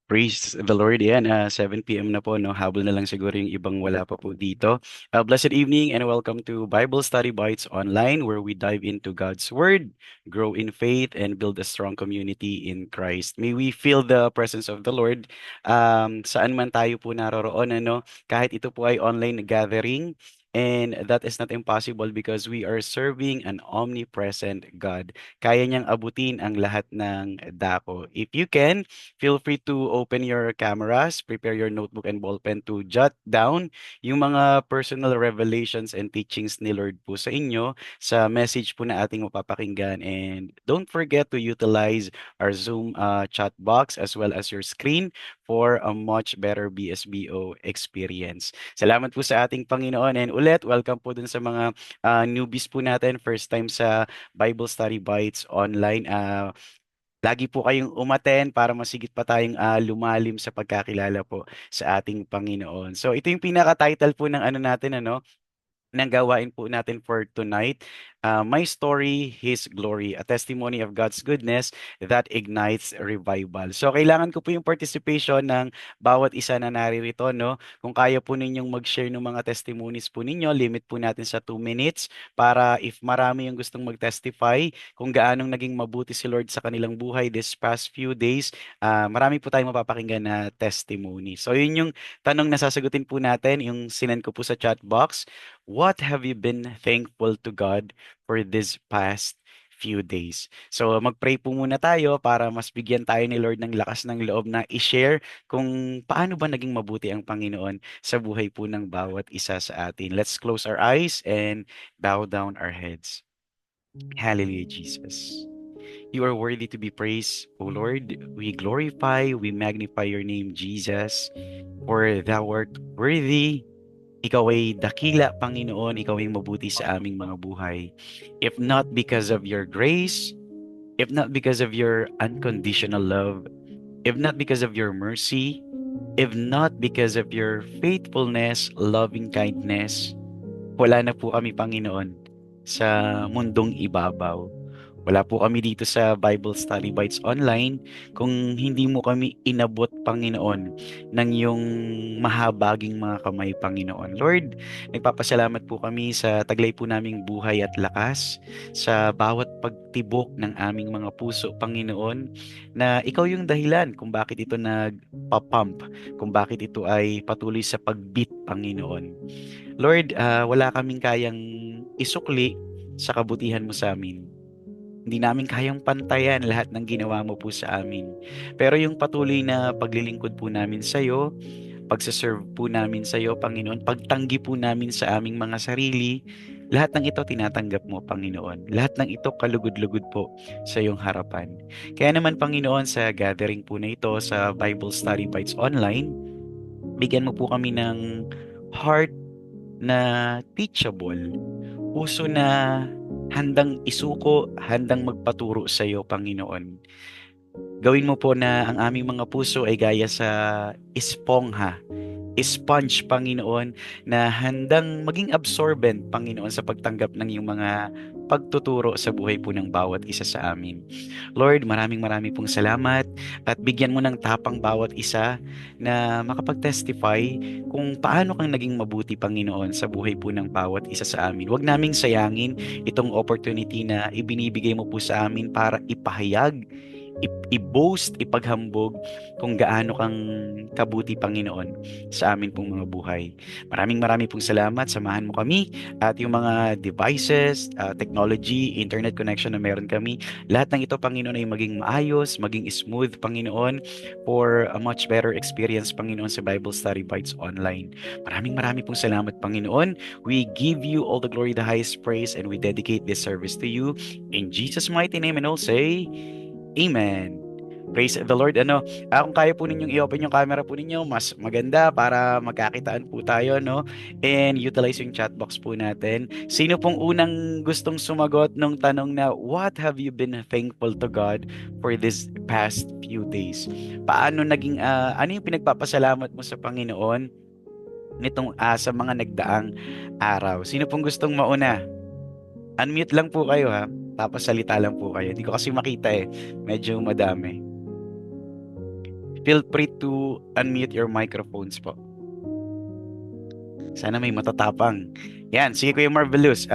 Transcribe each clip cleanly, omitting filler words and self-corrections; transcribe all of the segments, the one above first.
Praise the Lord. Yan, 7 p.m. na po, no? Habol na lang siguro yung ibang wala pa po dito. Blessed evening and welcome to Bible Study Bites Online, where we dive into God's Word, grow in faith, and build a strong community in Christ. May we feel the presence of the Lord saan man tayo po naroroon, ano? Kahit ito po ay online gathering. And that is not impossible because we are serving an omnipresent God. Kaya niyang abutin ang lahat ng dako. If you can, feel free to open your cameras, prepare your notebook and ballpen to jot down yung mga personal revelations and teachings ni Lord po sa inyo sa message po na ating mapapakinggan. And don't forget to utilize our Zoom chat box as well as your screen for a much better BSBO experience. Salamat po sa ating Panginoon. And ulit, welcome po dun sa mga newbies po natin, first time sa Bible Study Bites online. Lagi po kayong umaten para masigit pa tayong lumalim sa pagkakilala po sa ating Panginoon. So ito yung pinaka-title po ng ano natin, ano, ng gawain po natin for tonight. My Story, His Glory, a testimony of God's goodness that ignites revival. So kailangan ko po yung participation ng bawat isa na naririto, no? Kung kaya po ninyong mag-share ng mga testimonies po ninyo, limit po natin sa 2 minutes para if marami yung gustong mag-testify kung gaanong naging mabuti si Lord sa kanilang buhay this past few days, marami po tayong mapapakinggan na testimony. So yun yung tanong na sasagutin po natin, yung sinend ko po sa chat box. What have you been thankful to God for this past few days? So mag-pray po muna tayo para mas bigyan tayo ni Lord ng lakas ng loob na i-share kung paano ba naging mabuti ang Panginoon sa buhay po ng bawat isa sa atin. Let's close our eyes and bow down our heads. Hallelujah, Jesus. You are worthy to be praised, O Lord. We glorify, we magnify your name, Jesus, for thou art worthy. Ikaw ay dakila, Panginoon. Ikaw ay mabuti sa aming mga buhay. If not because of your grace, if not because of your unconditional love, if not because of your mercy, if not because of your faithfulness, loving kindness, wala na po kami, Panginoon, sa mundong ibabaw. Wala po kami dito sa Bible Study Bites Online kung hindi mo kami inabot, Panginoon, ng iyong mahabaging mga kamay, Panginoon. Lord, nagpapasalamat po kami sa taglay po naming buhay at lakas, sa bawat pagtibok ng aming mga puso, Panginoon, na ikaw yung dahilan kung bakit ito nagpapump, kung bakit ito ay patuloy sa pagbit, Panginoon. Lord, wala kaming kayang isukli sa kabutihan mo sa amin. Hindi namin kayang pantayan lahat ng ginawa mo po sa amin. Pero yung patuloy na paglilingkod po namin sa iyo, pagsaserve po namin sa iyo, Panginoon, pagtanggi po namin sa aming mga sarili, lahat ng ito tinatanggap mo, Panginoon. Lahat ng ito kalugod-lugod po sa iyong harapan. Kaya naman, Panginoon, sa gathering po na ito, sa Bible Study Bites Online, bigyan mo po kami ng heart na teachable, puso na handang isuko, handang magpaturo sa iyo, Panginoon. Gawin mo po na ang aming mga puso ay gaya sa espongha, sponge, Panginoon, na handang maging absorbent, Panginoon, sa pagtanggap ng iyong mga pagtuturo sa buhay po ng bawat isa sa amin. Lord, maraming maraming pong salamat at bigyan mo ng tapang bawat isa na makapag-testify kung paano kang naging mabuti, Panginoon, sa buhay po ng bawat isa sa amin. Huwag naming sayangin itong opportunity na ibinibigay mo po sa amin para ipahayag, i-boast, ipaghambog kung gaano kang kabuti, Panginoon, sa amin pong mga buhay. Maraming maraming pong salamat. Samahan mo kami at yung mga devices, technology, internet connection na meron kami. Lahat ng ito, Panginoon, ay maging maayos, maging smooth, Panginoon, for a much better experience, Panginoon, sa Bible Study Bites Online. Maraming maraming pong salamat, Panginoon. We give you all the glory, the highest praise, and we dedicate this service to you. In Jesus' mighty name, and all say, Amen. Praise the Lord. Ano, kung kaya po ninyong i-open yung camera po ninyo, mas maganda para magkakitaan po tayo, no? And utilize yung chat box po natin. Sino pong unang gustong sumagot nung tanong na, what have you been thankful to God for this past few days? Paano naging, ano yung pinagpapasalamat mo sa Panginoon nitong sa mga nagdaang araw? Sino pong gustong mauna? Unmute lang po kayo ha. Tapos salita lang po kayo. Hindi ko kasi makita eh. Medyo madami. feel free to unmute your microphones po. Sana may matatapang. Yan, sige Kuya Marvelous.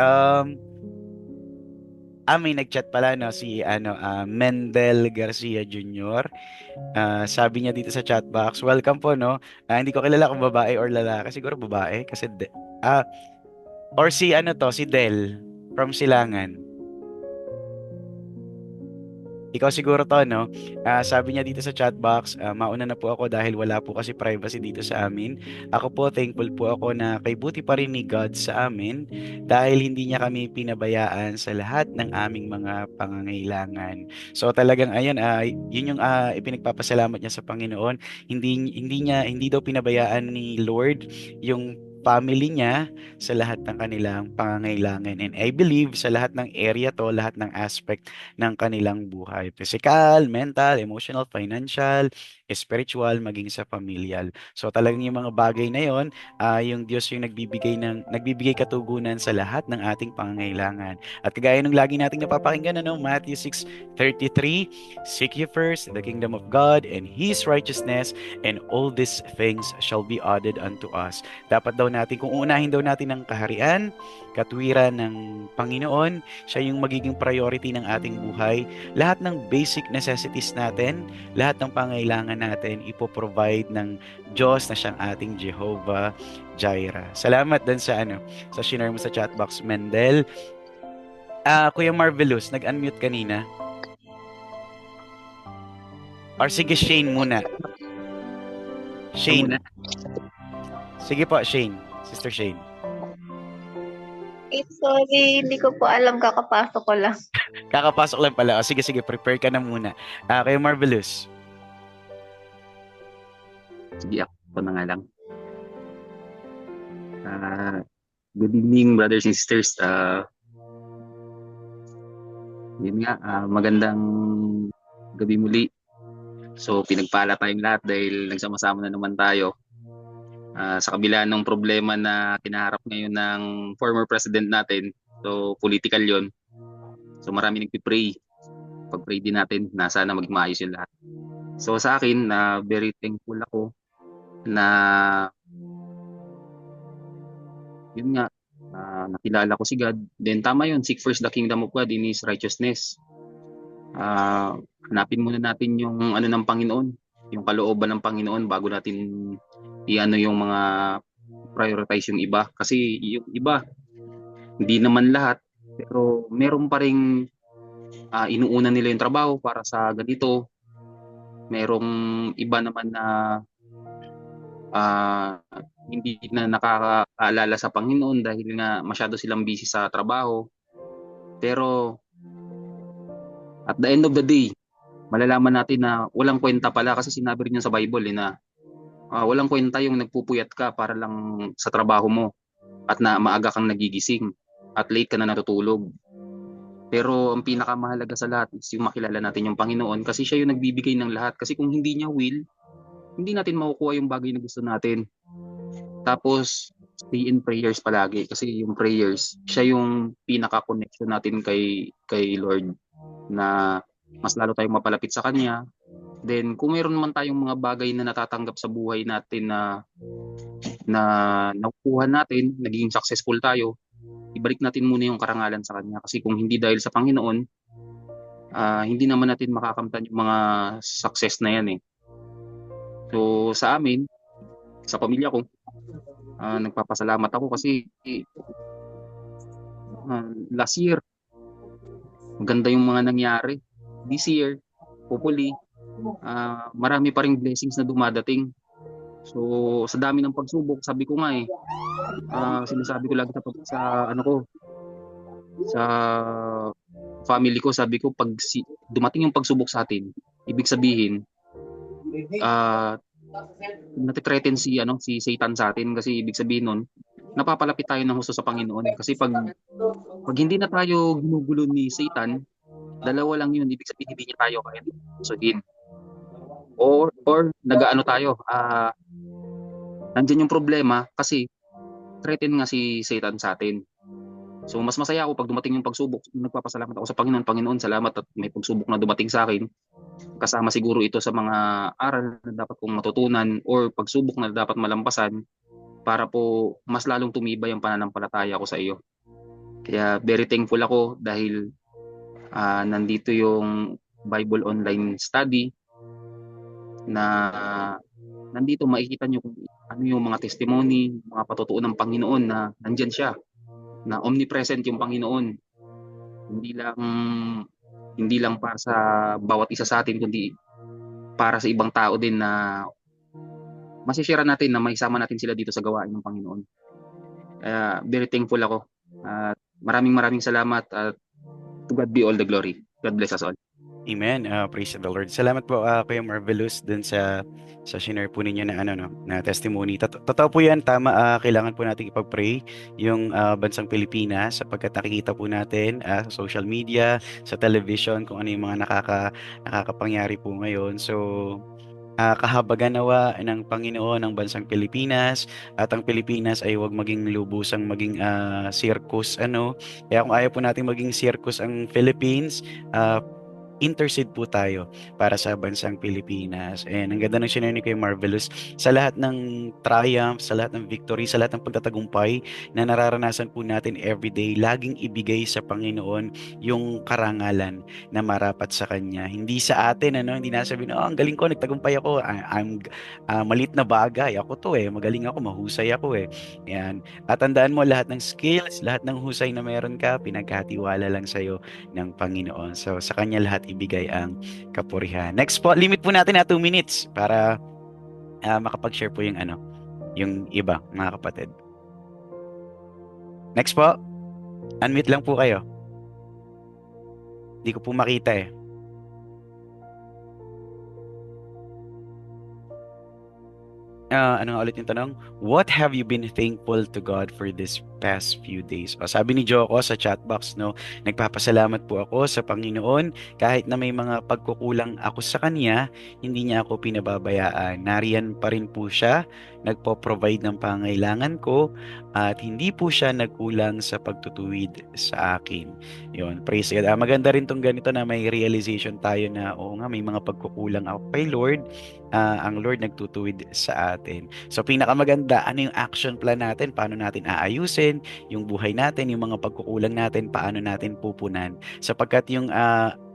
May nag-chat pala no si Mendel Garcia Jr. Sabi niya dito sa chat box, welcome po no. Hindi ko kilala kung babae or lalaki, siguro babae kasi ah or si si Del from Silangan. Ikaw siguro to, no? Sabi niya dito sa chat box, mauna na po ako dahil wala po kasi privacy dito sa amin. Ako po, thankful po ako na kay buti pa rin ni God sa amin dahil hindi niya kami pinabayaan sa lahat ng aming mga pangangailangan. So talagang ayan, yun yung ipinagpapasalamat niya sa Panginoon. Hindi daw pinabayaan ni Lord yung family niya sa lahat ng kanilang pangangailangan. And I believe sa lahat ng area to, lahat ng aspect ng kanilang buhay. Physical, mental, emotional, financial, spiritual, maging sa familial. So talagang yung mga bagay na yon, yung Diyos yung nagbibigay katugunan sa lahat ng ating pangangailangan. At kagaya ng lagi nating napapakinggan, Matthew 6:33, seek ye first the kingdom of God and His righteousness, and all these things shall be added unto us. Dapat daw natin, kung uunahin daw natin ang kaharian, katwiran ng Panginoon, siya yung magiging priority ng ating buhay. Lahat ng basic necessities natin, lahat ng pangailangan natin, ipoprovide ng Diyos na siyang ating Jehovah Jireh. Salamat din sa share mo sa chatbox, Mendel. Kuya Marvelous, nag-unmute kanina. Or sige, Shane muna. Shane. Sige po, Shane. Sister Shane. Sorry, hindi ko po alam, kakapasok ko lang. Kakapasok lang pala. Sige, prepare ka na muna. Kuya Marvelous. Sige, ako na nga lang. Good evening, brothers and sisters. Yun nga, magandang gabi muli. So, pinagpala tayong lahat dahil nagsama-sama na naman tayo. Sa kabila ng problema na kinaharap ngayon ng former president natin, so political yon. So, marami nagpipray. Pag-pray din natin na sana maging maayos yung lahat. So, sa akin, very thankful ako na yun nga, nakilala ko si God. Then tama yun, seek first the kingdom of God in His righteousness. Hanapin muna natin yung ng Panginoon, yung kalooban ng Panginoon bago natin yung mga prioritize yung iba. Kasi yung iba, hindi naman lahat, pero meron pa ring inuuna nila yung trabaho para sa ganito. Merong iba naman na hindi na nakakaalala sa Panginoon dahil nga masyado silang busy sa trabaho. Pero at the end of the day, malalaman natin na walang kwenta pala kasi sinabi rin niya sa Bible na walang kwenta yung nagpupuyat ka para lang sa trabaho mo at na maaga kang nagigising at late ka na natutulog. Pero ang pinakamahalaga sa lahat is yung makilala natin yung Panginoon kasi siya yung nagbibigay ng lahat. Kasi kung hindi niya will, hindi natin makukuha yung bagay na gusto natin. Tapos, stay in prayers palagi kasi yung prayers, siya yung pinaka-connection natin kay Lord na mas lalo tayong mapalapit sa Kanya. Then, kung meron man tayong mga bagay na natatanggap sa buhay natin na nakukuha natin, naging successful tayo, ibalik natin muna yung karangalan sa Kanya. Kasi kung hindi dahil sa Panginoon, hindi naman natin makakamtan yung mga success na yan eh. So, sa amin, sa pamilya ko, nagpapasalamat ako kasi last year, maganda yung mga nangyari. This year, hopefully, marami pa ring blessings na dumadating. So, sa dami ng pagsubok, sabi ko nga sinasabi ko lagi sa sa family ko, sabi ko, pag dumating yung pagsubok sa atin, ibig sabihin, natitreten si Satan sa atin kasi ibig sabihin nun, napapalapit tayo ng husto sa Panginoon. Kasi pag hindi na tayo ginugulo ni Satan, dalawa lang yun, ibig sabihin hindi niya tayo kaya sundin. Or nagaano tayo, nandiyan yung problema kasi threaten nga si Satan sa atin. So mas masaya ako pag dumating yung pagsubok, nagpapasalamat ako sa Panginoon, Panginoon salamat at may pagsubok na dumating sa akin. Kasama siguro ito sa mga aral na dapat kong matutunan or pagsubok na dapat malampasan para po mas lalong tumibay ang pananampalataya ko sa iyo. Kaya very thankful ako dahil nandito yung Bible online study na nandito makikita nyo kung ano yung mga testimony, mga patutuo ng Panginoon na nandyan siya, na omnipresent yung Panginoon. Hindi lang para sa bawat isa sa atin, kundi para sa ibang tao din na masishare natin na maisama natin sila dito sa gawain ng Panginoon. Kaya very thankful ako. At maraming salamat at to God be all the glory. God bless us all. Amen. Praise the Lord. Salamat po Kuya Marvelous dun sa share po ninyo na na testimony. Totoo po 'yan, tama. Kailangan po nating ipag-pray yung bansang Pilipinas sapagkat nakikita po natin sa social media, sa television kung ano yung mga nakakapangyari po ngayon. So kahabagan nawa ng Panginoon ng bansang Pilipinas at ang Pilipinas ay huwag maging lubusang maging circus Kaya kung ayaw po natin maging circus ang Philippines, intercede po tayo para sa bansang Pilipinas. And ang ganda ng shinare ni Kuya Marvelous, sa lahat ng triumph, sa lahat ng victory, sa lahat ng pagtatagumpay na nararanasan po natin everyday, laging ibigay sa Panginoon yung karangalan na marapat sa Kanya. Hindi sa atin, hindi nasabihin, ang galing ko, nagtagumpay ako, I'm malit na bagay, ako to magaling ako, mahusay ako Yan. At tandaan mo, lahat ng skills, lahat ng husay na meron ka, pinagkatiwala lang sa'yo ng Panginoon. So, sa Kanya lahat ibigay ang kapurihan. Next po, limit po natin na 2 minutes para makapag-share po yung iba, mga kapatid. Next po, unmute lang po kayo. Hindi ko po makita ano ulit yung tanong? What have you been thankful to God for this past few days? Sabi ni Joko sa chat box, nagpapasalamat po ako sa Panginoon kahit na may mga pagkukulang ako sa Kanya, hindi niya ako pinababayaan. Nariyan pa rin po siya, nagpo-provide ng pangailangan ko at hindi po siya nagkulang sa pagtutuwid sa akin. Yun, praise God. Maganda rin tong ganito na may realization tayo na oo nga, may mga pagkukulang ako kay Lord. Ang Lord nagtutuwid sa atin. So pinakamaganda, ano yung action plan natin? Paano natin aayusin yung buhay natin, yung mga pagkukulang natin, paano natin pupunan? Sapagkat yung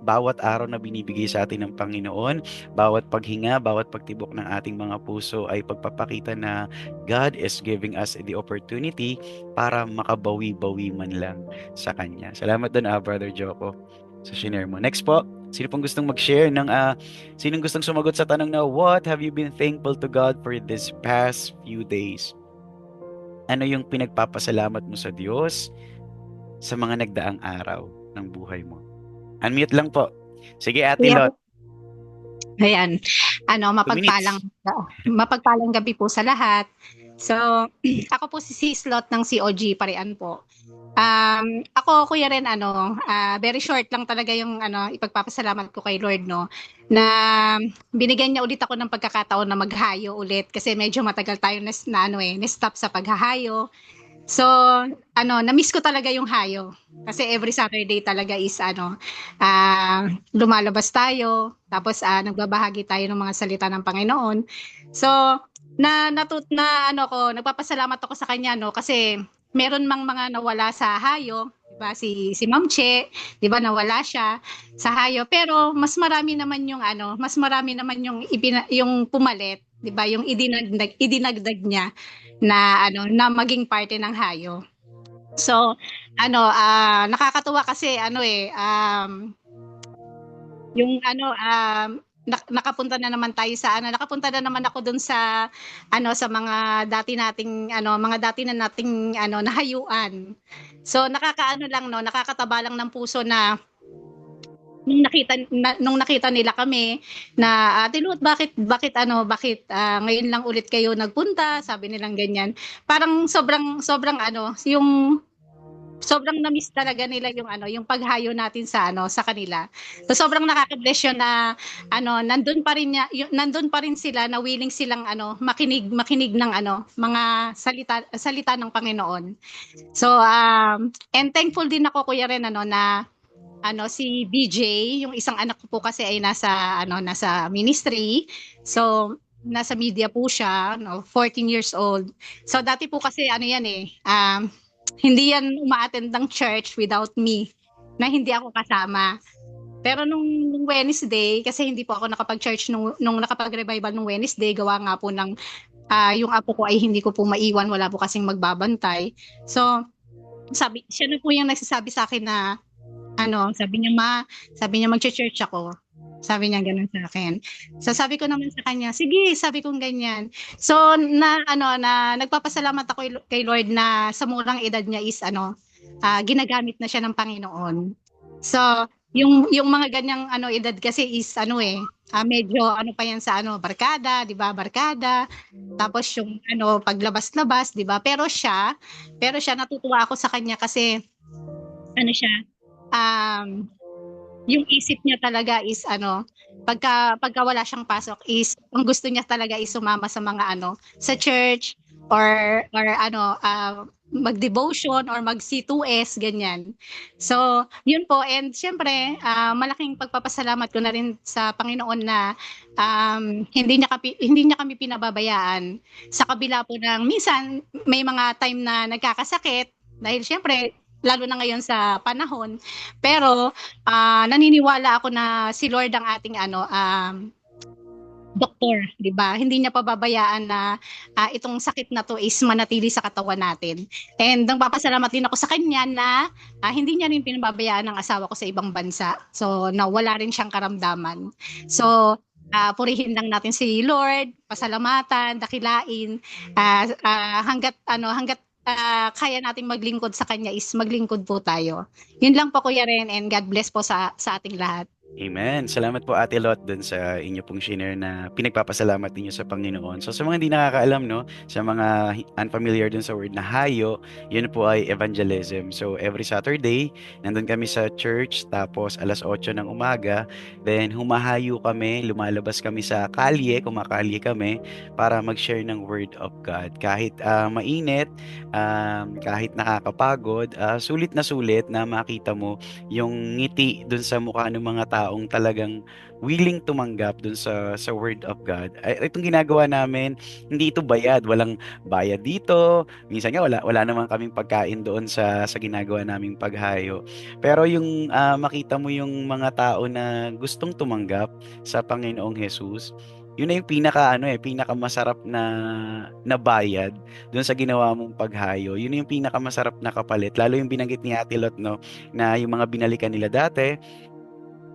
bawat araw na binibigay sa atin ng Panginoon, bawat paghinga, bawat pagtibok ng ating mga puso ay pagpapakita na God is giving us the opportunity para makabawi-bawi man lang sa Kanya. Salamat doon, Brother Joko, sa share mo. Next po, sino pong gustong mag-share sinong gustong sumagot sa tanong na what have you been thankful to God for this past few days? Ano yung pinagpapasalamat mo sa Diyos sa mga nagdaang araw ng buhay mo? Unmute lang po. Sige, Ate Lot. Ayan. Mapagpalang gabi po sa lahat. So, ako po si Sis Lot ng COG Parian po. Ako kuya rin very short lang talaga yung ipagpapasalamat ko kay Lord na binigyan niya ulit ako ng pagkakataon na maghayo ulit kasi medyo matagal tayo na-stop sa paghahayo. So, na-miss ko talaga yung hayo. Kasi every Saturday talaga is lumalabas tayo, tapos nagbabahagi tayo ng mga salita ng Panginoon. So, nagpapasalamat ako sa kanya kasi meron mga nawala sa hayo, 'di ba? Si Ma'am Che, 'di ba, nawala siya sa hayo, pero mas marami naman yung yung pumalit, 'di ba? Yung idinagdag niya na maging parte ng hayo. So, nakakatuwa kasi nakapunta na naman ako dun sa sa mga dati na nating nahayuan. So nakakataba lang ng puso na nung nakita nila kami na Ate Lut, bakit ngayon lang ulit kayo nagpunta, sabi nilang ganyan. Parang sobrang yung sobrang na-miss talaga nila yung yung paghayo natin sa kanila. So sobrang nakaka-bless yun na nandun pa rin sila na willing silang makinig ng mga salita ng Panginoon. So and thankful din ako Kuya Ren na si BJ, yung isang anak ko po kasi ay nasa ministry. So nasa media po siya, 14 years old. So dati po kasi yan hindi yan uma-attend ng church without me, na hindi ako kasama. Pero nung Wednesday, kasi hindi po ako nakapag-church nung nakapag-revival nung Wednesday, gawa nga po ng yung apo ko ay hindi ko po maiwan, wala po kasing magbabantay. So siya na po yung nagsasabi sa akin na sabi niya mag-church ako. Sabi niya ganun sa akin. So sabi ko naman sa kanya, sige, sabi kong ganyan. So na nagpapasalamat ako kay Lord na sa murang edad niya is ginagamit na siya ng Panginoon. So yung mga ganyang edad kasi is medyo pa yan sa barkada, 'di ba? Barkada. Tapos yung paglabas-labas, 'di ba? Pero siya natutuwa ako sa kanya kasi siya yung isip niya talaga is pagka wala siyang pasok is ang gusto niya talaga is sumama sa mga sa church or mag-devotion or mag C2S ganyan. So yun po, and syempre malaking pagpapasalamat ko na rin sa Panginoon na hindi niya kami pinababayaan sa kabila po ng minsan may mga time na nagkakasakit dahil syempre lalo na ngayon sa panahon. Pero naniniwala ako na si Lord ang ating doktor, 'di ba? Hindi niya pababayaan na itong sakit na to is manatili sa katawan natin. And nagpapasalamat din ako sa kanya na hindi niya rin pinababayaan ang asawa ko sa ibang bansa. So nawala rin siyang karamdaman. So purihin lang natin si Lord, pasalamatan, dakilain hanggat kaya nating maglingkod sa kanya is maglingkod po tayo. Yun lang po Kuya Ren, and God bless po sa ating lahat. Amen. Salamat po Ate Lot dun sa inyo pong share na pinagpapasalamat ninyo sa Panginoon. So sa mga hindi nakakaalam, no, sa mga unfamiliar dun sa word na hayo, yun po ay evangelism. So every Saturday, nandun kami sa church, tapos 8:00 ng umaga, then humahayo kami, lumalabas kami sa kalye, kumakalye kami para mag-share ng word of God. Kahit mainit, kahit nakakapagod, sulit na makita mo yung ngiti dun sa mukha ng mga taong talagang willing tumanggap dun sa word of God. Ay, itong ginagawa namin, hindi ito bayad, walang bayad dito. Minsan nga wala naman kaming pagkain doon sa ginagawa naming paghayo. Pero yung makita mo yung mga tao na gustong tumanggap sa Panginoong Jesus, yun na yung pinaka masarap na bayad doon sa ginawa mong paghayo. Yun na yung pinaka masarap na kapalit. Lalo yung binanggit ni Ate Lot, no, na yung mga binalikan nila dati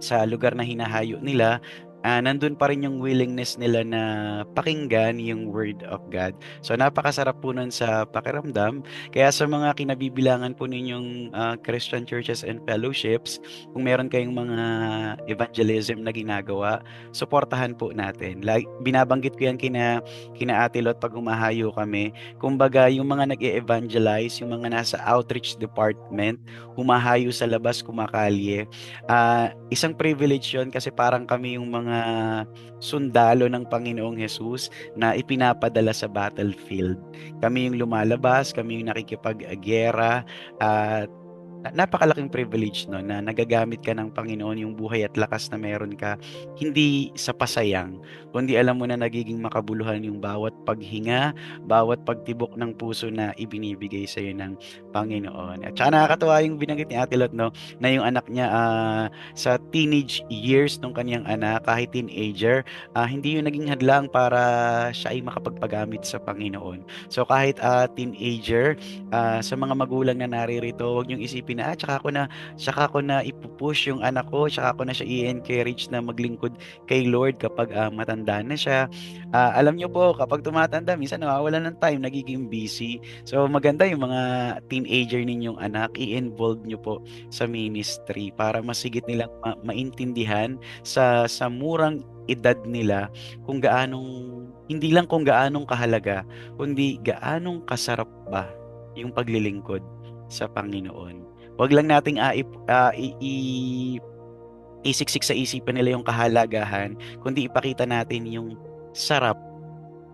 sa lugar na hinahayo nila, nandun pa rin yung willingness nila na pakinggan yung word of God. So napakasarap po nun sa pakiramdam. Kaya sa mga kinabibilangan po ninyong Christian churches and fellowships, kung meron kayong mga evangelism na ginagawa, suportahan po natin. Like, binabanggit ko yan kina Ate Lot pag humahayo kami. Kumbaga, yung mga nag-e-evangelize, yung mga nasa outreach department, humahayo sa labas, kumakalye, isang privilege yun kasi parang kami yung mga sundalo ng Panginoong Jesus na ipinapadala sa battlefield. Kami yung lumalabas, kami yung nakikipag-gera, at napakalaking privilege no na nagagamit ka ng Panginoon, yung buhay at lakas na meron ka, hindi sa pasayang, kundi alam mo na nagiging makabuluhan yung bawat paghinga, bawat pagtibok ng puso na ibinibigay sa iyo ng Panginoon. At saka nakakatuwa yung binanggit ni Ate Lot, no, na yung anak niya sa teenage years nung kaniyang anak, kahit teenager, hindi yun naging hadlang para siya ay makapagpagamit sa Panginoon. So kahit teenager, sa mga magulang na naririto, huwag niyong isipin na tsaka ko na ipupush yung anak ko, tsaka ko na siya i-encourage na maglingkod kay Lord kapag matanda na siya. Alam niyo po, kapag tumatanda, minsan nawawalan ng time, nagiging busy. So maganda yung mga teenager ninyong anak, i-involve niyo po sa ministry para masigit nilang maintindihan sa murang edad nila kung hindi lang kung gaanong kahalaga, kundi gaanong kasarap ba yung paglilingkod sa Panginoon. Huwag lang nating isiksik sa isipan nila yung kahalagahan, kundi ipakita natin yung sarap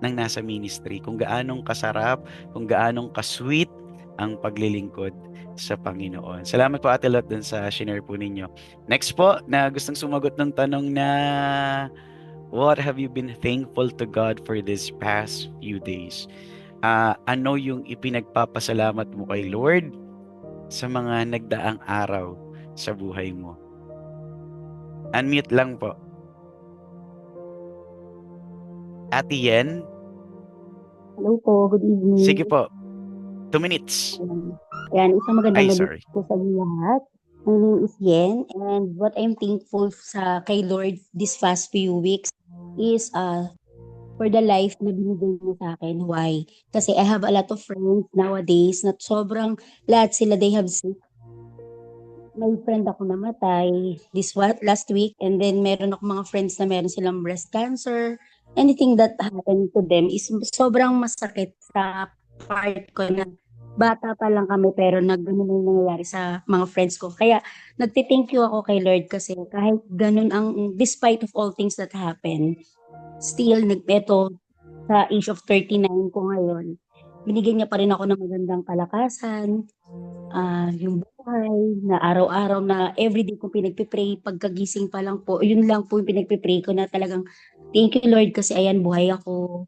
ng nasa ministry, kung gaanong kasarap, kung gaanong kasweet ang paglilingkod sa Panginoon. Salamat po Ate Lot dun sa share po ninyo. Next po, na gustong sumagot ng tanong na what have you been thankful to God for this past few days? Ano yung ipinagpapasalamat mo kay Lord sa mga nagdaang araw sa buhay mo? Unmute lang po. Ate Yen? Hello po, good evening. Sige po. 2 minutes. Ayan, isang magandang Ay, gabi sorry. po sa inyo lahat. My name is Yen, and what I'm thankful sa kay Lord this past few weeks is for the life na binigay niya sa akin. Why? Kasi I have a lot of friends nowadays na sobrang lahat sila they have sick. May friend ako namatay last week, and then meron ako mga friends na meron silang breast cancer. Anything that happened to them is sobrang masakit sa part ko na bata pa lang kami pero ganun yung nangyayari sa mga friends ko. Kaya nagti-thank you ako kay Lord kasi kahit ganun despite of all things that happen, still eto sa age of 39 ko ngayon, binigyan niya pa rin ako ng magandang kalakasan, yung buhay na araw-araw na everyday kong pinagpipray, pagkagising pa lang po, yun lang po yung pinagpipray ko na talagang thank you Lord kasi ayan buhay ako.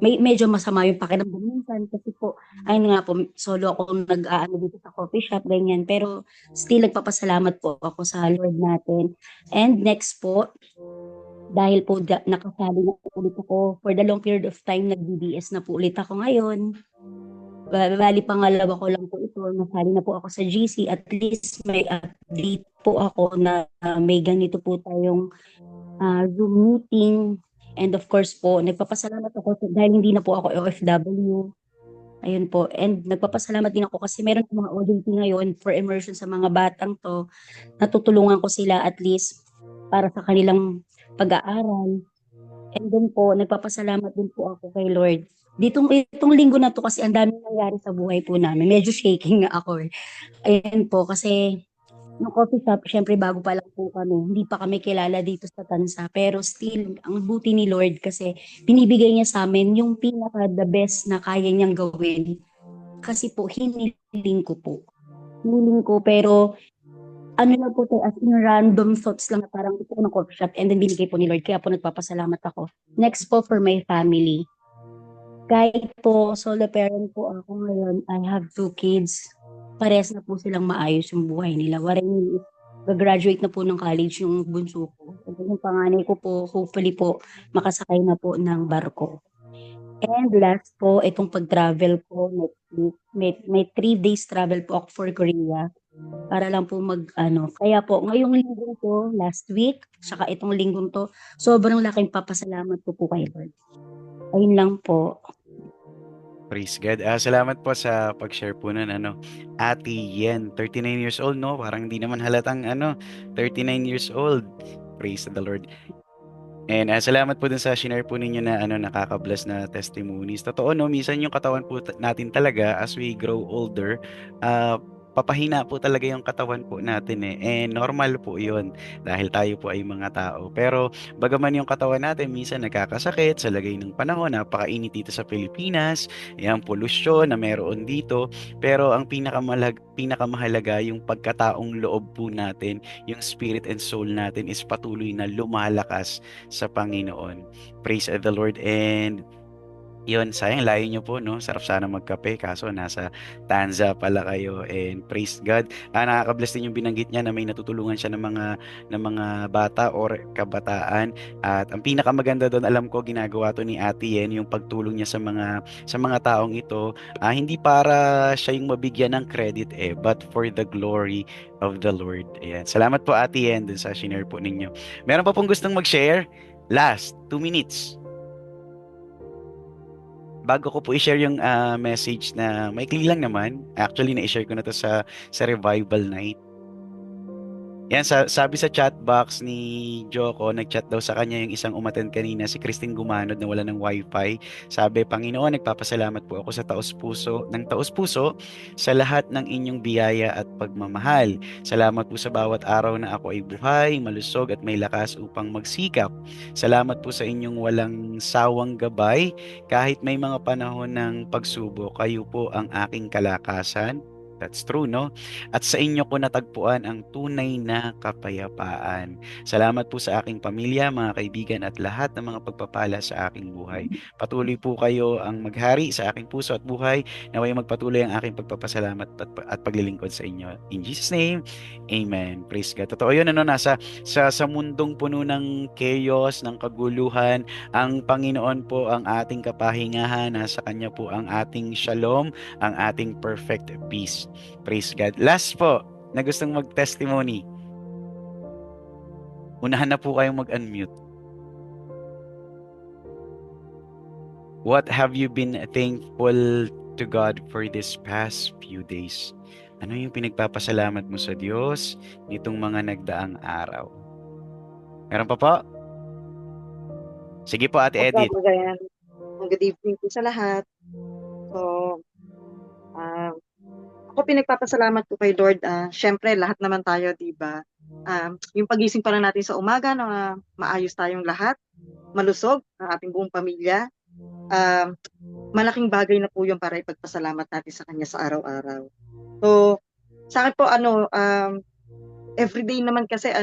Medyo masama yung pakiramdam minsan kasi po, ayun nga po, solo ako nag-aano dito sa coffee shop, ganyan. Pero still nagpapasalamat po ako sa Lord natin. And next po, dahil po nakasali na po ulit ako for the long period of time, nag-DDS na po ulit ako ngayon. Bali pangalawa ko lang po ito, nasali na po ako sa GC, at least may update po ako na may ganito po tayong Zoom meeting. And of course po, nagpapasalamat ako dahil hindi na po ako OFW. Ayun po. And nagpapasalamat din ako kasi meron mga OJT ngayon for immersion sa mga batang to. Natutulungan ko sila at least para sa kanilang pag-aaral. And then po, nagpapasalamat din po ako kay Lord. Itong linggo na to kasi ang daming nangyari sa buhay po namin. Medyo shaking nga ako eh. Ayun po, kasi yung coffee shop, syempre bago pa lang po kami. Hindi pa kami kilala dito sa Tansa. Pero still, ang buti ni Lord kasi binibigay niya sa amin yung pinaka the best na kaya niyang gawin. Kasi po, hiniling ko po. Hiniling ko, pero ano lang po to, as in random thoughts lang na parang ito ng coffee shop and then binigay po ni Lord. Kaya po nagpapasalamat ako. Next po for my family. Kahit po solo parent po ako ngayon, I have 2 kids. Parehas na po silang maayos yung buhay nila. What I mean is, graduate na po ng college yung bunso ko. And yung panganay ko po, hopefully po, makasakay na po ng barko. And last po, itong pag-travel po next week. May 3 days travel po ako for Korea. Para lang po kaya po, ngayong linggo to, last week, saka itong linggo to, sobrang laking papasalamat po kay Lord. Ayun lang po. Praise God. Salamat po sa pag-share po nun, Ate Yen, 39 years old, no? Parang hindi naman halatang, 39 years old. Praise the Lord. And salamat po dun sa shinare po ninyo na nakaka-bless na testimonies. Totoo, no? Minsan yung katawan po natin talaga as we grow older, papahina po talaga yung katawan po natin eh. And normal po yun dahil tayo po ay mga tao. Pero bagaman yung katawan natin minsan nagkakasakit sa lagay ng panahon, napakainit dito sa Pilipinas, yung pollution na meron dito. Pero ang pinakamahalaga yung pagkataong loob po natin, yung spirit and soul natin is patuloy na lumalakas sa Panginoon. Praise the Lord. And yun, sayang layo nyo po, no? Sarap sana magkape, kaso nasa Tanza pala kayo. And praise God. Nakaka-bless din yung binanggit niya na may natutulungan siya ng mga bata or kabataan. At ang pinakamaganda doon, alam ko, ginagawa to ni Ate Yen, yung pagtulong niya sa mga taong ito. Hindi para siya yung mabigyan ng credit but for the glory of the Lord. Ayan. Salamat po Ate Yen dun sa share po ninyo. Meron pa pong gustong mag-share? Last, 2 minutes. Bago ko po i-share yung message na maikli lang naman, actually na-share ko na to sa revival night. Yan, sabi sa chat box ni Joko, nag-chat daw sa kanya yung isang umattend kanina, si Christine Gumanod na wala ng wifi. Sabi, Panginoon, nagpapasalamat po ako sa taos puso sa lahat ng inyong biyaya at pagmamahal. Salamat po sa bawat araw na ako ay buhay, malusog at may lakas upang magsikap. Salamat po sa inyong walang sawang gabay. Kahit may mga panahon ng pagsubok, kayo po ang aking kalakasan. That's true, no? At sa inyo ko natagpuan ang tunay na kapayapaan. Salamat po sa aking pamilya, mga kaibigan at lahat ng mga pagpapala sa aking buhay. Patuloy po kayo ang maghari sa aking puso at buhay. Naway magpatuloy ang aking pagpapasalamat at paglilingkod sa inyo. In Jesus' name, Amen. Praise God. Totoo yun, ano, sa mundong puno ng chaos, ng kaguluhan, ang Panginoon po ang ating kapahingahan. Nasa Kanya po ang ating shalom, ang ating perfect peace. Praise God. Last po, na gustong mag-testimony. Unahan na po kayong mag-unmute. What have you been thankful to God for this past few days? Ano yung pinagpapasalamat mo sa Diyos nitong mga nagdaang araw? Meron pa po? Sige po, Ate Edith. Opo, Brian. Good evening po sa lahat. So, ah, ako pinagpapasalamat ko kay Lord. Syempre, lahat naman tayo, di ba? Yung pagising pa lang natin sa umaga, na maayos tayong lahat, malusog ang ating buong pamilya. Malaking bagay na po yun para ipagpasalamat natin sa Kanya sa araw-araw. So, sa akin po, everyday naman kasi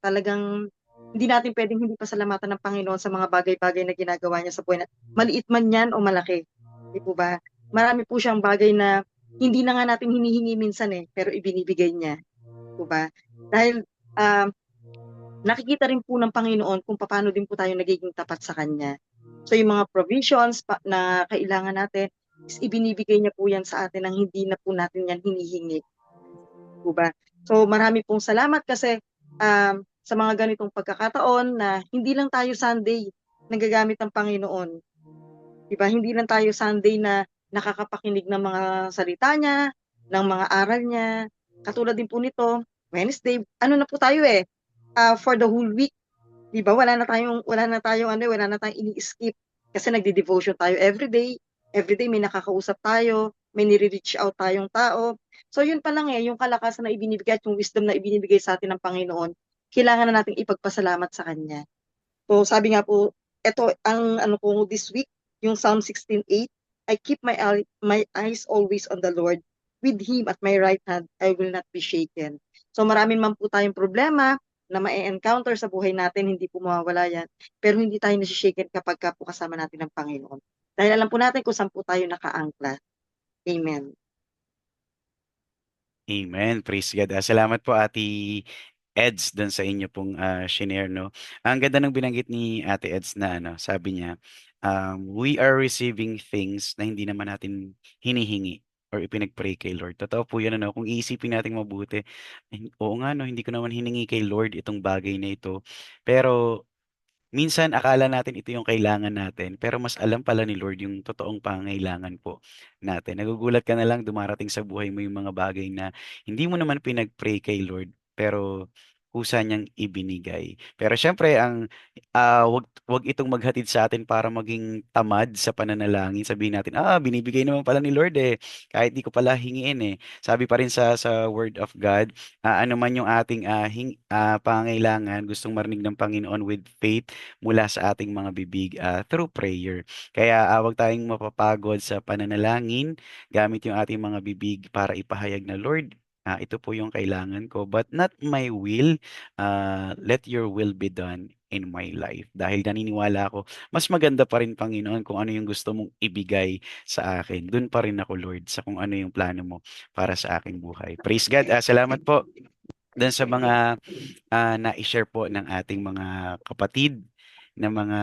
talagang hindi natin pwedeng hindi pasalamatan ng Panginoon sa mga bagay-bagay na ginagawa niya sa buhay natin. Maliit man yan o malaki. Di po ba? Marami po siyang bagay na hindi na nga natin hinihingi minsan pero ibinibigay niya. Di po ba? Dahil nakikita rin po ng Panginoon kung paano din po tayo nagiging tapat sa Kanya. So yung mga provisions na kailangan natin, is ibinibigay niya po yan sa atin nang hindi na po natin yan hinihingi. Di po ba? So marami pong salamat kasi sa mga ganitong pagkakataon na hindi lang tayo Sunday nagagamit ng Panginoon. Diba? Hindi lang tayo Sunday na nakakapakinig ng mga salita niya, ng mga aral niya. Katulad din po nito, Wednesday, ano na po tayo for the whole week. Diba? Wala na tayong ini-skip kasi nagdi-devotion tayo everyday. Everyday may nakakausap tayo, may nire-reach out tayong tao. So yun pa lang yung kalakasan na ibinibigay at yung wisdom na ibinibigay sa atin ng Panginoon, kailangan na nating ipagpasalamat sa Kanya. So sabi nga po, ito ang ko this week, yung Psalm 16:8, I keep my eyes always on the Lord. With Him at my right hand, I will not be shaken. So maraming man po tayong problema na ma-encounter sa buhay natin, hindi po mawawala yan. Pero hindi tayo nasishaken kapag po kasama natin ng Panginoon. Dahil alam po natin kung saan po tayo nakaangkla. Amen. Amen. Praise God. Salamat po, Ate Eds, doon sa inyo pong shinare, no? Ang ganda ng binanggit ni Ate Eds na sabi niya, we are receiving things na hindi naman natin hinihingi or ipinag-pray kay Lord. Totoo po yan, ano? Kung iisipin natin mabuti, oo nga, no, hindi ko naman hiningi kay Lord itong bagay na ito. Pero minsan akala natin ito yung kailangan natin, pero mas alam pala ni Lord yung totoong pangangailangan po natin. Nagugulat ka na lang dumarating sa buhay mo yung mga bagay na hindi mo naman pinag-pray kay Lord, pero kusa niyang ibinigay. Pero syempre, wag itong maghatid sa atin para maging tamad sa pananalangin. Sabihin natin, binibigay naman pala ni Lord kahit di ko pala hingiin Sabi pa rin sa Word of God, ano man yung ating pangangailangan, gustong marinig ng Panginoon with faith, mula sa ating mga bibig through prayer. Kaya wag tayong mapapagod sa pananalangin, gamit yung ating mga bibig para ipahayag na, Lord, ito po yung kailangan ko, but not my will, let your will be done in my life. Dahil naniniwala ako, mas maganda pa rin, Panginoon, kung ano yung gusto mong ibigay sa akin. Doon pa rin ako, Lord, sa kung ano yung plano mo para sa aking buhay. Praise God. Salamat po dun sa mga na-share po ng ating mga kapatid na mga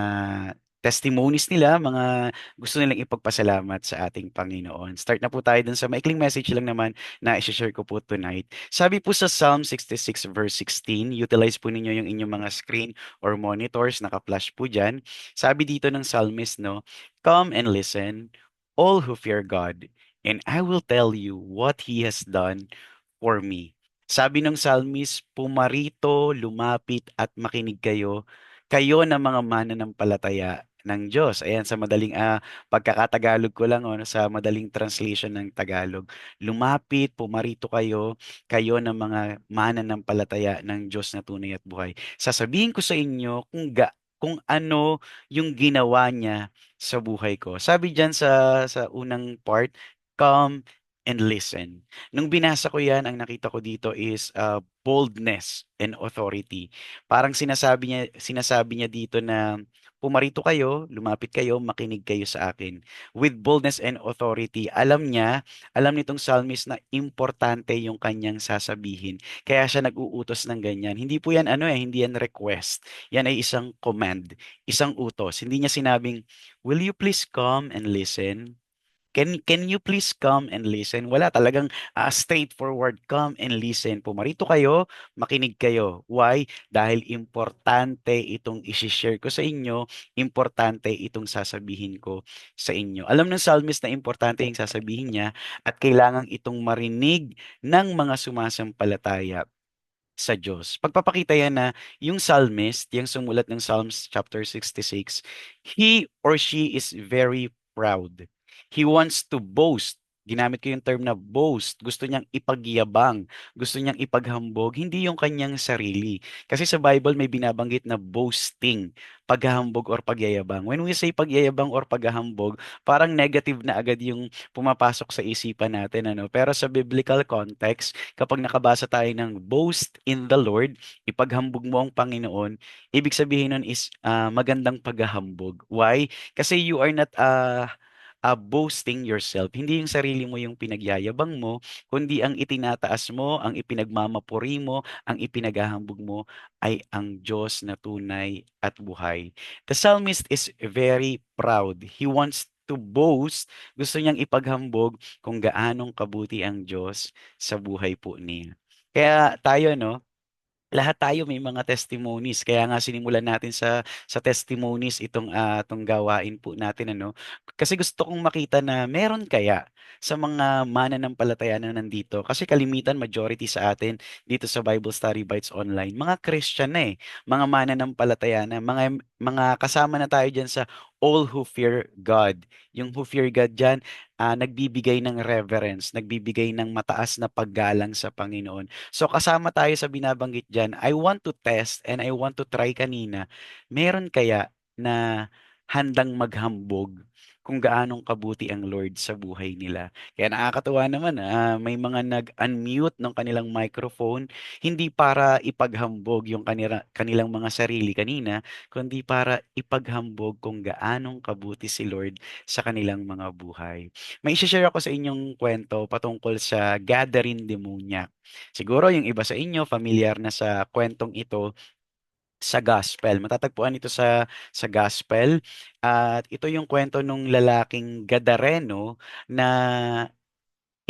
testimonies nila, mga gusto nilang ipagpasalamat sa ating Panginoon. Start na po tayo dun sa maikling message lang naman na i-share ko po tonight. Sabi po sa Psalm 66 verse 16, utilize po ninyo yung inyong mga screen or monitors, naka-flash po dyan. Sabi dito ng psalmist, no, come and listen, all who fear God, and I will tell you what He has done for me. Sabi ng psalmist, pumarito, lumapit at makinig kayo, kayo na mga mananampalataya ng Diyos. Ayan, sa madaling pagkakatagalog ko lang, sa madaling translation ng Tagalog. Lumapit, pumarito kayo, kayo na mga mananampalataya ng Diyos na tunay at buhay. Sasabihin ko sa inyo kung ano yung ginawa niya sa buhay ko. Sabi diyan sa unang part, come and listen. Nung binasa ko yan, ang nakita ko dito is boldness and authority. Parang sinasabi niya dito na pumarito kayo, lumapit kayo, makinig kayo sa akin. With boldness and authority, alam nitong psalmist na importante yung kanyang sasabihin. Kaya siya nag-uutos ng ganyan. Hindi po yan hindi yan request. Yan ay isang command, isang utos. Hindi niya sinabing, will you please come and listen? Can you please come and listen? Wala talagang straightforward, come and listen. Pumarito kayo, makinig kayo. Why? Dahil importante itong isi-share ko sa inyo, importante itong sasabihin ko sa inyo. Alam ng psalmist na importante yung sasabihin niya at kailangan itong marinig ng mga sumasampalataya sa Diyos. Pagpapakita yan na yung psalmist, yung sumulat ng Psalms chapter 66, he or she is very proud. He wants to boast. Ginamit ko yung term na boast. Gusto niyang ipagyabang. Gusto niyang ipaghambog. Hindi yung kanyang sarili. Kasi sa Bible may binabanggit na boasting, paghahambog or pagyayabang. When we say pagyayabang or paghahambog, parang negative na agad yung pumapasok sa isipan natin. Pero sa biblical context, kapag nakabasa tayo ng boast in the Lord, ipaghambog mo ang Panginoon, ibig sabihin nun is magandang paghahambog. Why? Kasi you are not boasting yourself. Hindi yung sarili mo yung pinagyayabang mo, kundi ang itinataas mo, ang ipinagmamapuri mo, ang ipinaghahambog mo ay ang Diyos na tunay at buhay. The psalmist is very proud. He wants to boast, gusto niyang ipaghambog kung gaanong kabuti ang Diyos sa buhay po niya. Kaya tayo, lahat tayo may mga testimonies. Kaya nga sinimulan natin sa testimonies itong gawain po natin Kasi gusto kong makita na meron kaya sa mga mananampalataya na nandito. Kasi kalimitan majority sa atin dito sa Bible Study Bites online, mga Christian na eh, mga mananampalataya na, mga kasama na tayo diyan sa all who fear God. Yung who fear God diyan, nagbibigay ng reverence, nagbibigay ng mataas na paggalang sa Panginoon. So kasama tayo sa binabanggit dyan. I want to test and I want to try kanina. Meron kaya na handang maghambog kung gaanong kabuti ang Lord sa buhay nila. Kaya nakakatuwa naman, may mga nag-unmute ng kanilang microphone, hindi para ipaghambog yung kanilang mga sarili kanina, kundi para ipaghambog kung gaanong kabuti si Lord sa kanilang mga buhay. May share ako sa inyong kwento patungkol sa gathering demoniac. Siguro yung iba sa inyo familiar na sa kwentong ito sa gospel. Matatagpuan ito sa gospel at ito yung kwento nung lalaking Gadareno na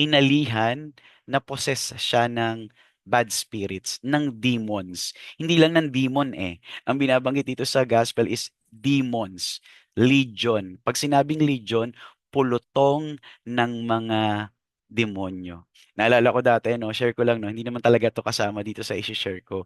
inalihan, na possess siya ng bad spirits, ng demons. Hindi lang ng demon eh. Ang binabanggit dito sa gospel is demons, legion. Pag sinabing legion, pulutong ng mga demonyo. Naalala ko dati, share ko lang, hindi naman talaga to kasama dito sa i-share ko.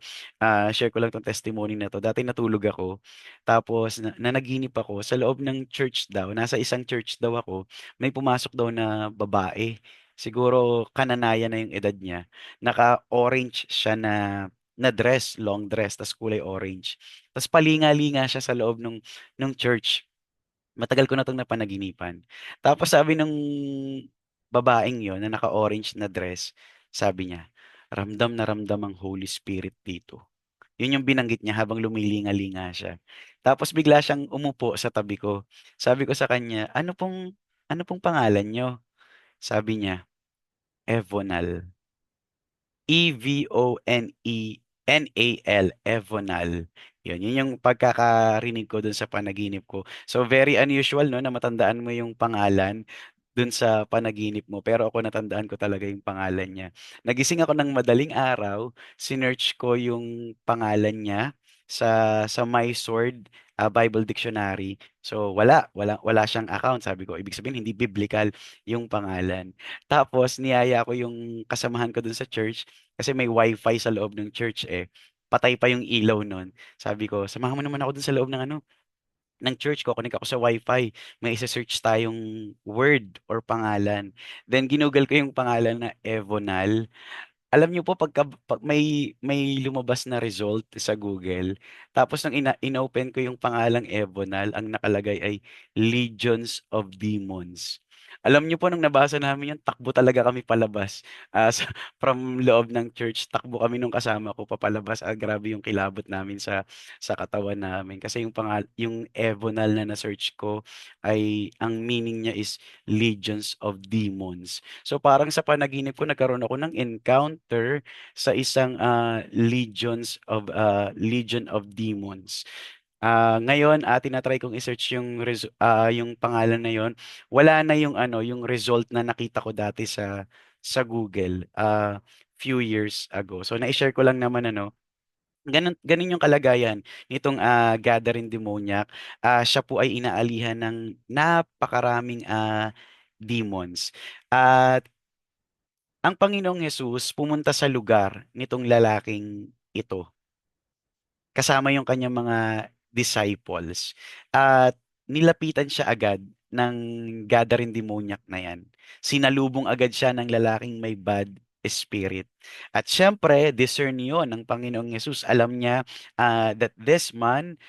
Share ko lang tong testimony na to. Dati natulog ako, tapos nanaginip ako sa loob ng church daw, nasa isang church daw ako, may pumasok daw na babae. Siguro kananayan na yung edad niya. Naka-orange siya na dress, long dress, tas kulay orange. Tas palinga-linga siya sa loob nung church. Matagal ko na 'tong napanaginipan. Tapos sabi ng babaeng yon na naka-orange na dress, sabi niya, ramdam na ramdam ang Holy Spirit dito. Yun yung binanggit niya habang lumilinga-linga siya. Tapos bigla siyang umupo sa tabi ko. Sabi ko sa kanya, ano pong pangalan niyo? Sabi niya, Evonal. Evonenal, Evonal. Yun yung pagkakarinig ko dun sa panaginip ko. So very unusual no na matandaan mo yung pangalan dun sa panaginip mo. Pero ako natandaan ko talaga yung pangalan niya. Nagising ako ng madaling araw, sinearch ko yung pangalan niya sa My Sword Bible Dictionary. So wala siyang account. Sabi ko, ibig sabihin hindi biblical yung pangalan. Tapos niyaya ko yung kasamahan ko dun sa church kasi may wifi sa loob ng church eh. Patay pa yung ilaw nun. Sabi ko, samahan mo naman ako dun sa loob ng church ko, connect ako sa wifi. May isa-search tayong word or pangalan. Then ginugal ko yung pangalan na Evonal. Alam niyo po pag may lumabas na result sa Google, tapos nang inopen ko yung pangalang Evonal, ang nakalagay ay Legions of Demons. Alam niyo po nung nabasa namin yun, takbo talaga kami palabas. From loob ng church, takbo kami nung kasama ko papalabas. Grabe yung kilabot namin sa katawan namin kasi yung Evonal na na-search ko ay ang meaning niya is Legions of Demons. So parang sa panaginip ko nagkaroon ako ng encounter sa isang Legion of Demons. Ngayon, tinatry kong i-search yung pangalan na yon. Wala na yung yung result na nakita ko dati sa Google few years ago. So na-share ko lang naman ganun, ganun yung kalagayan nitong gathering demoniac. Siya po ay inaalihan ng napakaraming demons. At ang Panginoong Hesus pumunta sa lugar nitong lalaking ito kasama yung kanyang mga disciples. At nilapitan siya agad ng gathering demoniac na yan. Sinalubong agad siya ng lalaking may bad spirit. At syempre, discern yun ng Panginoong Yesus. Alam niya that this man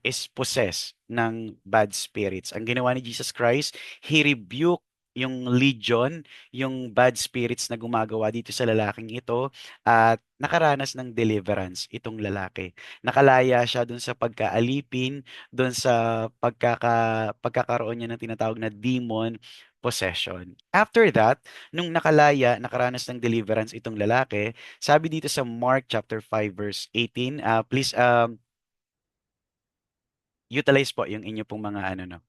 is possessed ng bad spirits. Ang ginawa ni Jesus Christ, He rebuked yung legion, yung bad spirits na gumagawa dito sa lalaking ito at nakaranas ng deliverance itong lalaki. Nakalaya siya dun sa pagkaalipin, dun sa pagkakaroon niya ng tinatawag na demon possession. After that, nung nakaranas ng deliverance itong lalaki, sabi dito sa Mark chapter 5 verse 18, please utilize po yung inyo pong mga no.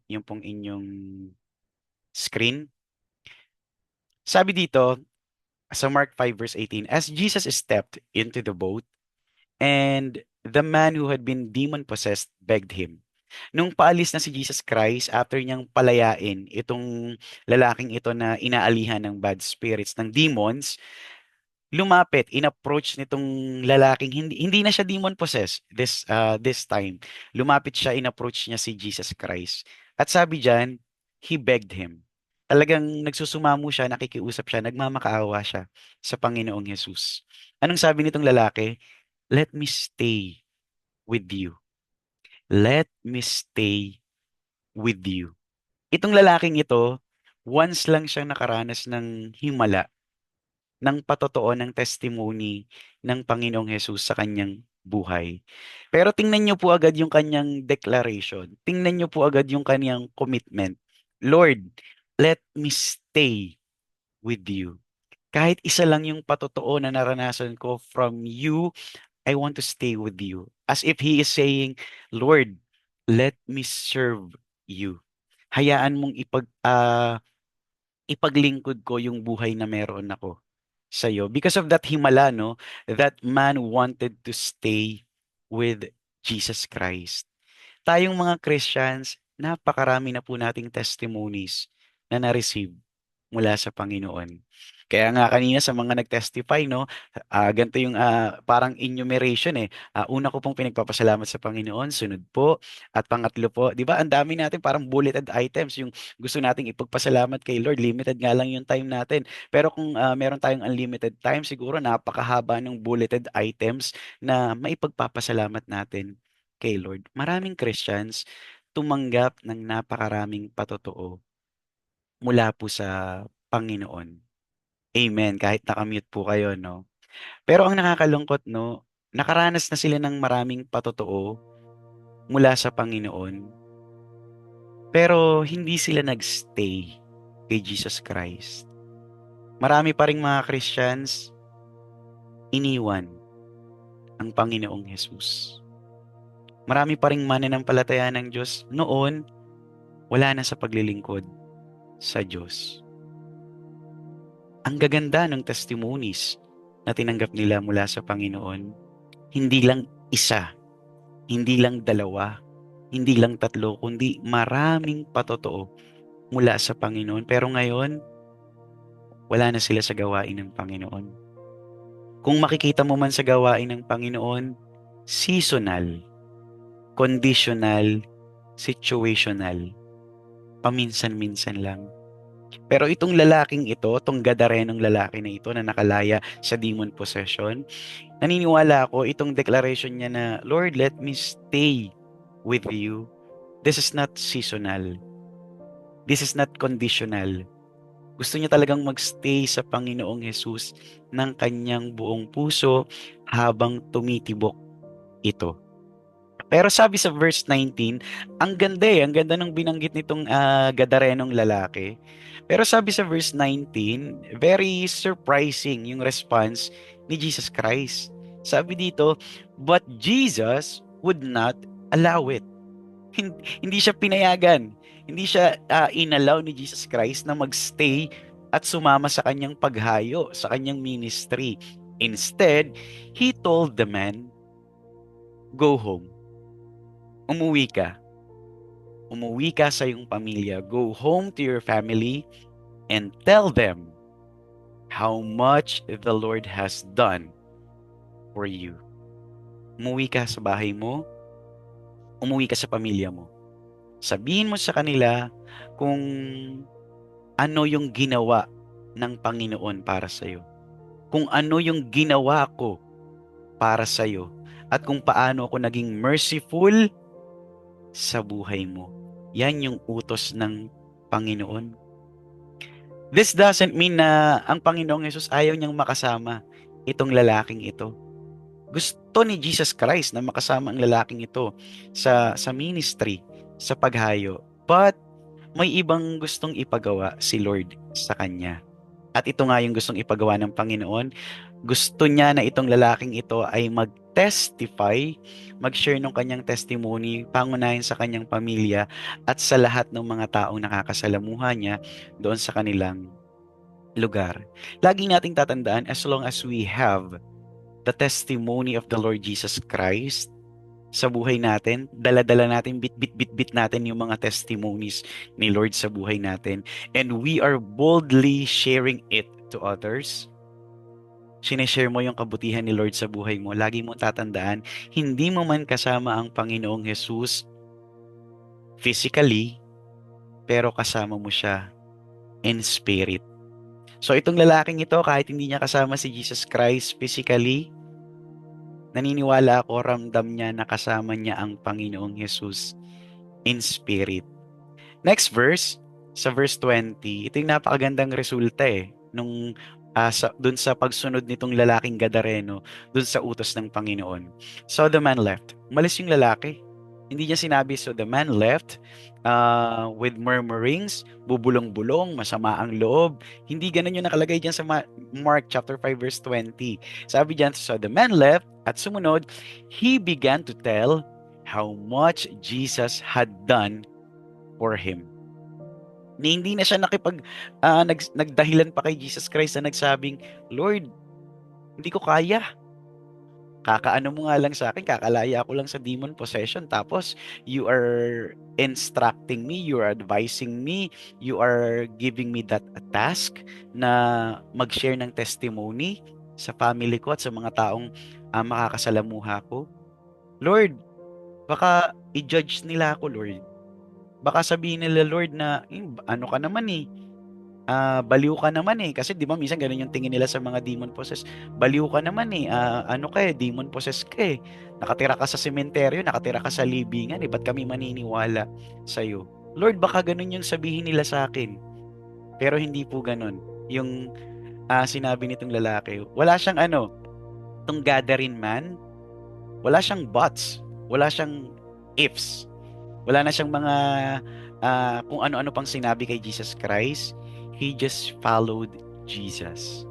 Yung pong inyong screen. Sabi dito sa Mark 5 verse 18, as Jesus stepped into the boat, and the man who had been demon-possessed begged him. Nung paalis na si Jesus Christ, after niyang palayain itong lalaking ito na inaalihan ng bad spirits, ng demons, lumapit, in-approach nitong lalaking hindi na siya demon possessed this time. Lumapit siya, in-approach niya si Jesus Christ. At sabi diyan, he begged him. Talagang nagsusumamo siya, nakikiusap siya, nagmamakaawa siya sa Panginoong Hesus. Anong sabi nitong lalaki? Let me stay with you. Let me stay with you. Itong lalaking ito, once lang siyang nakaranas ng himala ng patotoo ng testimony ng Panginoong Hesus sa kanyang buhay. Pero tingnan niyo po agad yung kanyang declaration. Tingnan niyo po agad yung kanyang commitment. Lord, let me stay with you. Kahit isa lang yung patotoo na naranasan ko from you, I want to stay with you. As if he is saying, Lord, let me serve you. Hayaan mong ipaglingkod ko yung buhay na meron ako sa iyo. Because of that himala, no, that man wanted to stay with Jesus Christ. Tayong mga Christians, napakarami na po nating testimonies na na-receive mula sa Panginoon. Kaya nga kanina sa mga nag-testify, no, ganito yung parang enumeration eh. Una ko pong pinagpapasalamat sa Panginoon, sunod po, at pangatlo po, di ba, ang dami natin parang bulleted items, yung gusto nating ipagpasalamat kay Lord, limited nga lang yung time natin. Pero kung meron tayong unlimited time, siguro napakahaba ng bulleted items na maipagpapasalamat natin kay Lord. Maraming Christians tumanggap ng napakaraming patotoo mula po sa Panginoon. Amen. Kahit nakamute po kayo, no? Pero ang nakakalungkot, no, nakaranas na sila ng maraming patotoo mula sa Panginoon, pero hindi sila nagstay kay Jesus Christ. Marami pa ring mga Christians iniwan ang Panginoong Jesus. Marami pa ring mananampalataya ng Diyos noon, wala na sa paglilingkod sa Diyos. Ang gaganda ng testimonies na tinanggap nila mula sa Panginoon, hindi lang isa Hindi lang dalawa, hindi lang tatlo, kundi maraming patotoo mula sa Panginoon. Pero ngayon, wala na sila sa gawain ng Panginoon. Kung makikita mo man sa gawain ng Panginoon, seasonal, conditional, situational, paminsan-minsan lang. Pero itong lalaking ito, itong Gadarenong lalaki na ito na nakalaya sa demon possession, naniniwala ako itong declaration niya na, Lord, let me stay with you. This is not seasonal. This is not conditional. Gusto niya talagang magstay sa Panginoong Jesus ng kanyang buong puso habang tumitibok ito. Pero sabi sa verse 19, ang ganda ang ganda ng binanggit nitong Gadarenong lalaki. Pero sabi sa verse 19, very surprising yung response ni Jesus Christ. Sabi dito, but Jesus would not allow it. Hindi siya pinayagan. Hindi siya inallow ni Jesus Christ na magstay at sumama sa kanyang paghayo, sa kanyang ministry. Instead, He told the man, go home. Umuwi ka. Umuwi ka sa iyong pamilya. Go home to your family and tell them how much the Lord has done for you. Umuwi ka sa bahay mo. Umuwi ka sa pamilya mo. Sabihin mo sa kanila kung ano yung ginawa ng Panginoon para sa iyo. Kung ano yung ginawa ko para sa iyo. At kung paano ako naging merciful sa buhay mo. Yan yung utos ng Panginoon. This doesn't mean na ang Panginoong Jesus ayaw niyang makasama itong lalaking ito. Gusto ni Jesus Christ na makasama ang lalaking ito sa ministry, sa paghayo. But may ibang gustong ipagawa si Lord sa kanya. At ito nga yung gustong ipagawa ng Panginoon. Gusto niya na itong lalaking ito ay mag-testify, mag-share ng kanyang testimony, pangunahin sa kanyang pamilya at sa lahat ng mga taong nakakasalamuha niya doon sa kanilang lugar. Lagi nating tatandaan, as long as we have the testimony of the Lord Jesus Christ sa buhay natin, dala-dala natin, bit natin yung mga testimonies ni Lord sa buhay natin, and we are boldly sharing it to others, sineshare mo yung kabutihan ni Lord sa buhay mo, lagi mo tatandaan, hindi mo man kasama ang Panginoong Jesus physically, pero kasama mo siya in spirit. So itong lalaking ito, kahit hindi niya kasama si Jesus Christ physically, naniniwala ako, ramdam niya na kasama niya ang Panginoong Jesus in spirit. Next verse, sa verse 20, ito yung napakagandang resulta nung dun sa pagsunod nitong lalaking Gadareno dun sa utos ng Panginoon. So the man left. Umalis yung lalaki. Hindi niya sinabi, so the man left with murmurings, bubulong-bulong, masama ang loob. Hindi ganun yung nakalagay dyan sa Mark chapter 5 verse 20. Sabi dyan, so the man left, at sumunod, he began to tell how much Jesus had done for him. Hindi na siya nagdahilan pa kay Jesus Christ na nagsabing, Lord, hindi ko kaya. Kakaano mo nga lang sa akin, kakalaya ako lang sa demon possession, tapos you are instructing me, you are advising me, you are giving me that task na mag-share ng testimony sa family ko at sa mga taong makakasalamuha ko. Lord, baka i-judge nila ako, Lord. Baka sabihin nila, Lord, na ano ka naman baliw ka naman kasi di ba minsan ganun yung tingin nila sa mga demon possessed, baliw ka naman ano ka demon possessed ka nakatira ka sa sementeryo, nakatira ka sa libingan ba't kami maniniwala sa'yo? Lord, baka ganun yung sabihin nila sa akin. Pero hindi po ganun yung sinabi nitong lalaki. Wala siyang itong gathering man, wala siyang buts, wala siyang ifs, wala na siyang mga kung ano-ano pang sinabi kay Jesus Christ. He just followed Jesus.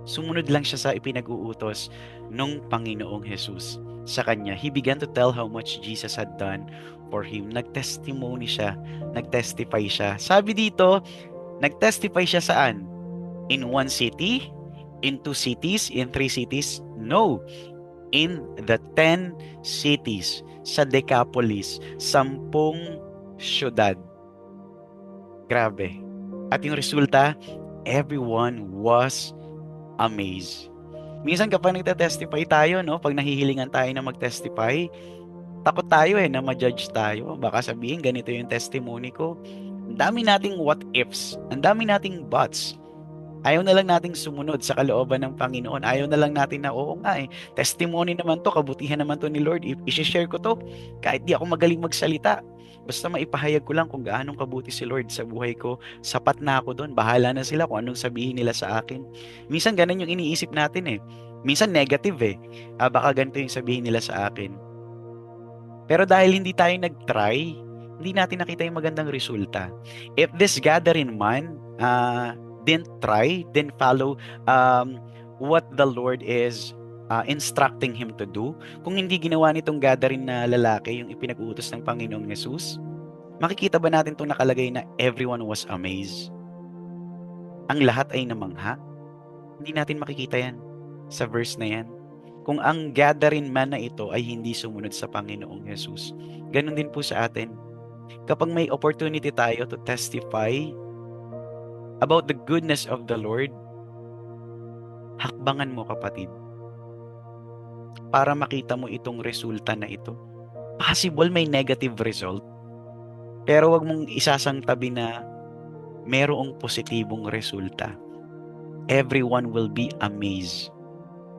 Sumunod lang siya sa ipinag-uutos nung Panginoong Jesus sa kanya. He began to tell how much Jesus had done for him. Nag-testimony siya, nag-testify siya. Sabi dito, nag-testify siya saan? In one city? In two cities? In three cities? No. in the 10 cities, sa Decapolis, 10 syudad. Grabe. At yung resulta, everyone was amazed. Minsan kapag nagte-testify tayo, no, pag nahihilingan tayo na mag-testify, takot tayo na ma-judge tayo. Baka sabihin, ganito yung testimony ko. Ang dami nating what ifs, ang dami nating buts. Ayaw na lang nating sumunod sa kalooban ng Panginoon. Ayaw na lang natin na, oo nga testimony naman to, kabutihan naman to ni Lord. I-share ko to, kahit di ako magaling magsalita. Basta maipahayag ko lang kung gaano kabuti si Lord sa buhay ko. Sapat na ako doon. Bahala na sila kung anong sabihin nila sa akin. Minsan ganun yung iniisip natin Minsan negative baka ganito yung sabihin nila sa akin. Pero dahil hindi tayo nag-try, hindi natin nakita yung magandang resulta. If this gathering man didn't try, didn't follow what the Lord is instructing him to do, kung hindi ginawa nitong gathering na lalaki yung ipinag-uutos ng Panginoong Jesus, makikita ba natin itong nakalagay na everyone was amazed? Ang lahat ay namangha? Hindi natin makikita yan sa verse na yan. Kung ang gathering man na ito ay hindi sumunod sa Panginoong Jesus. Ganon din po sa atin. Kapag may opportunity tayo to testify about the goodness of the Lord, hakbangan mo kapatid, para makita mo itong resulta na ito. Possible may negative result, pero wag mong isasangtabi na merong positibong resulta. Everyone will be amazed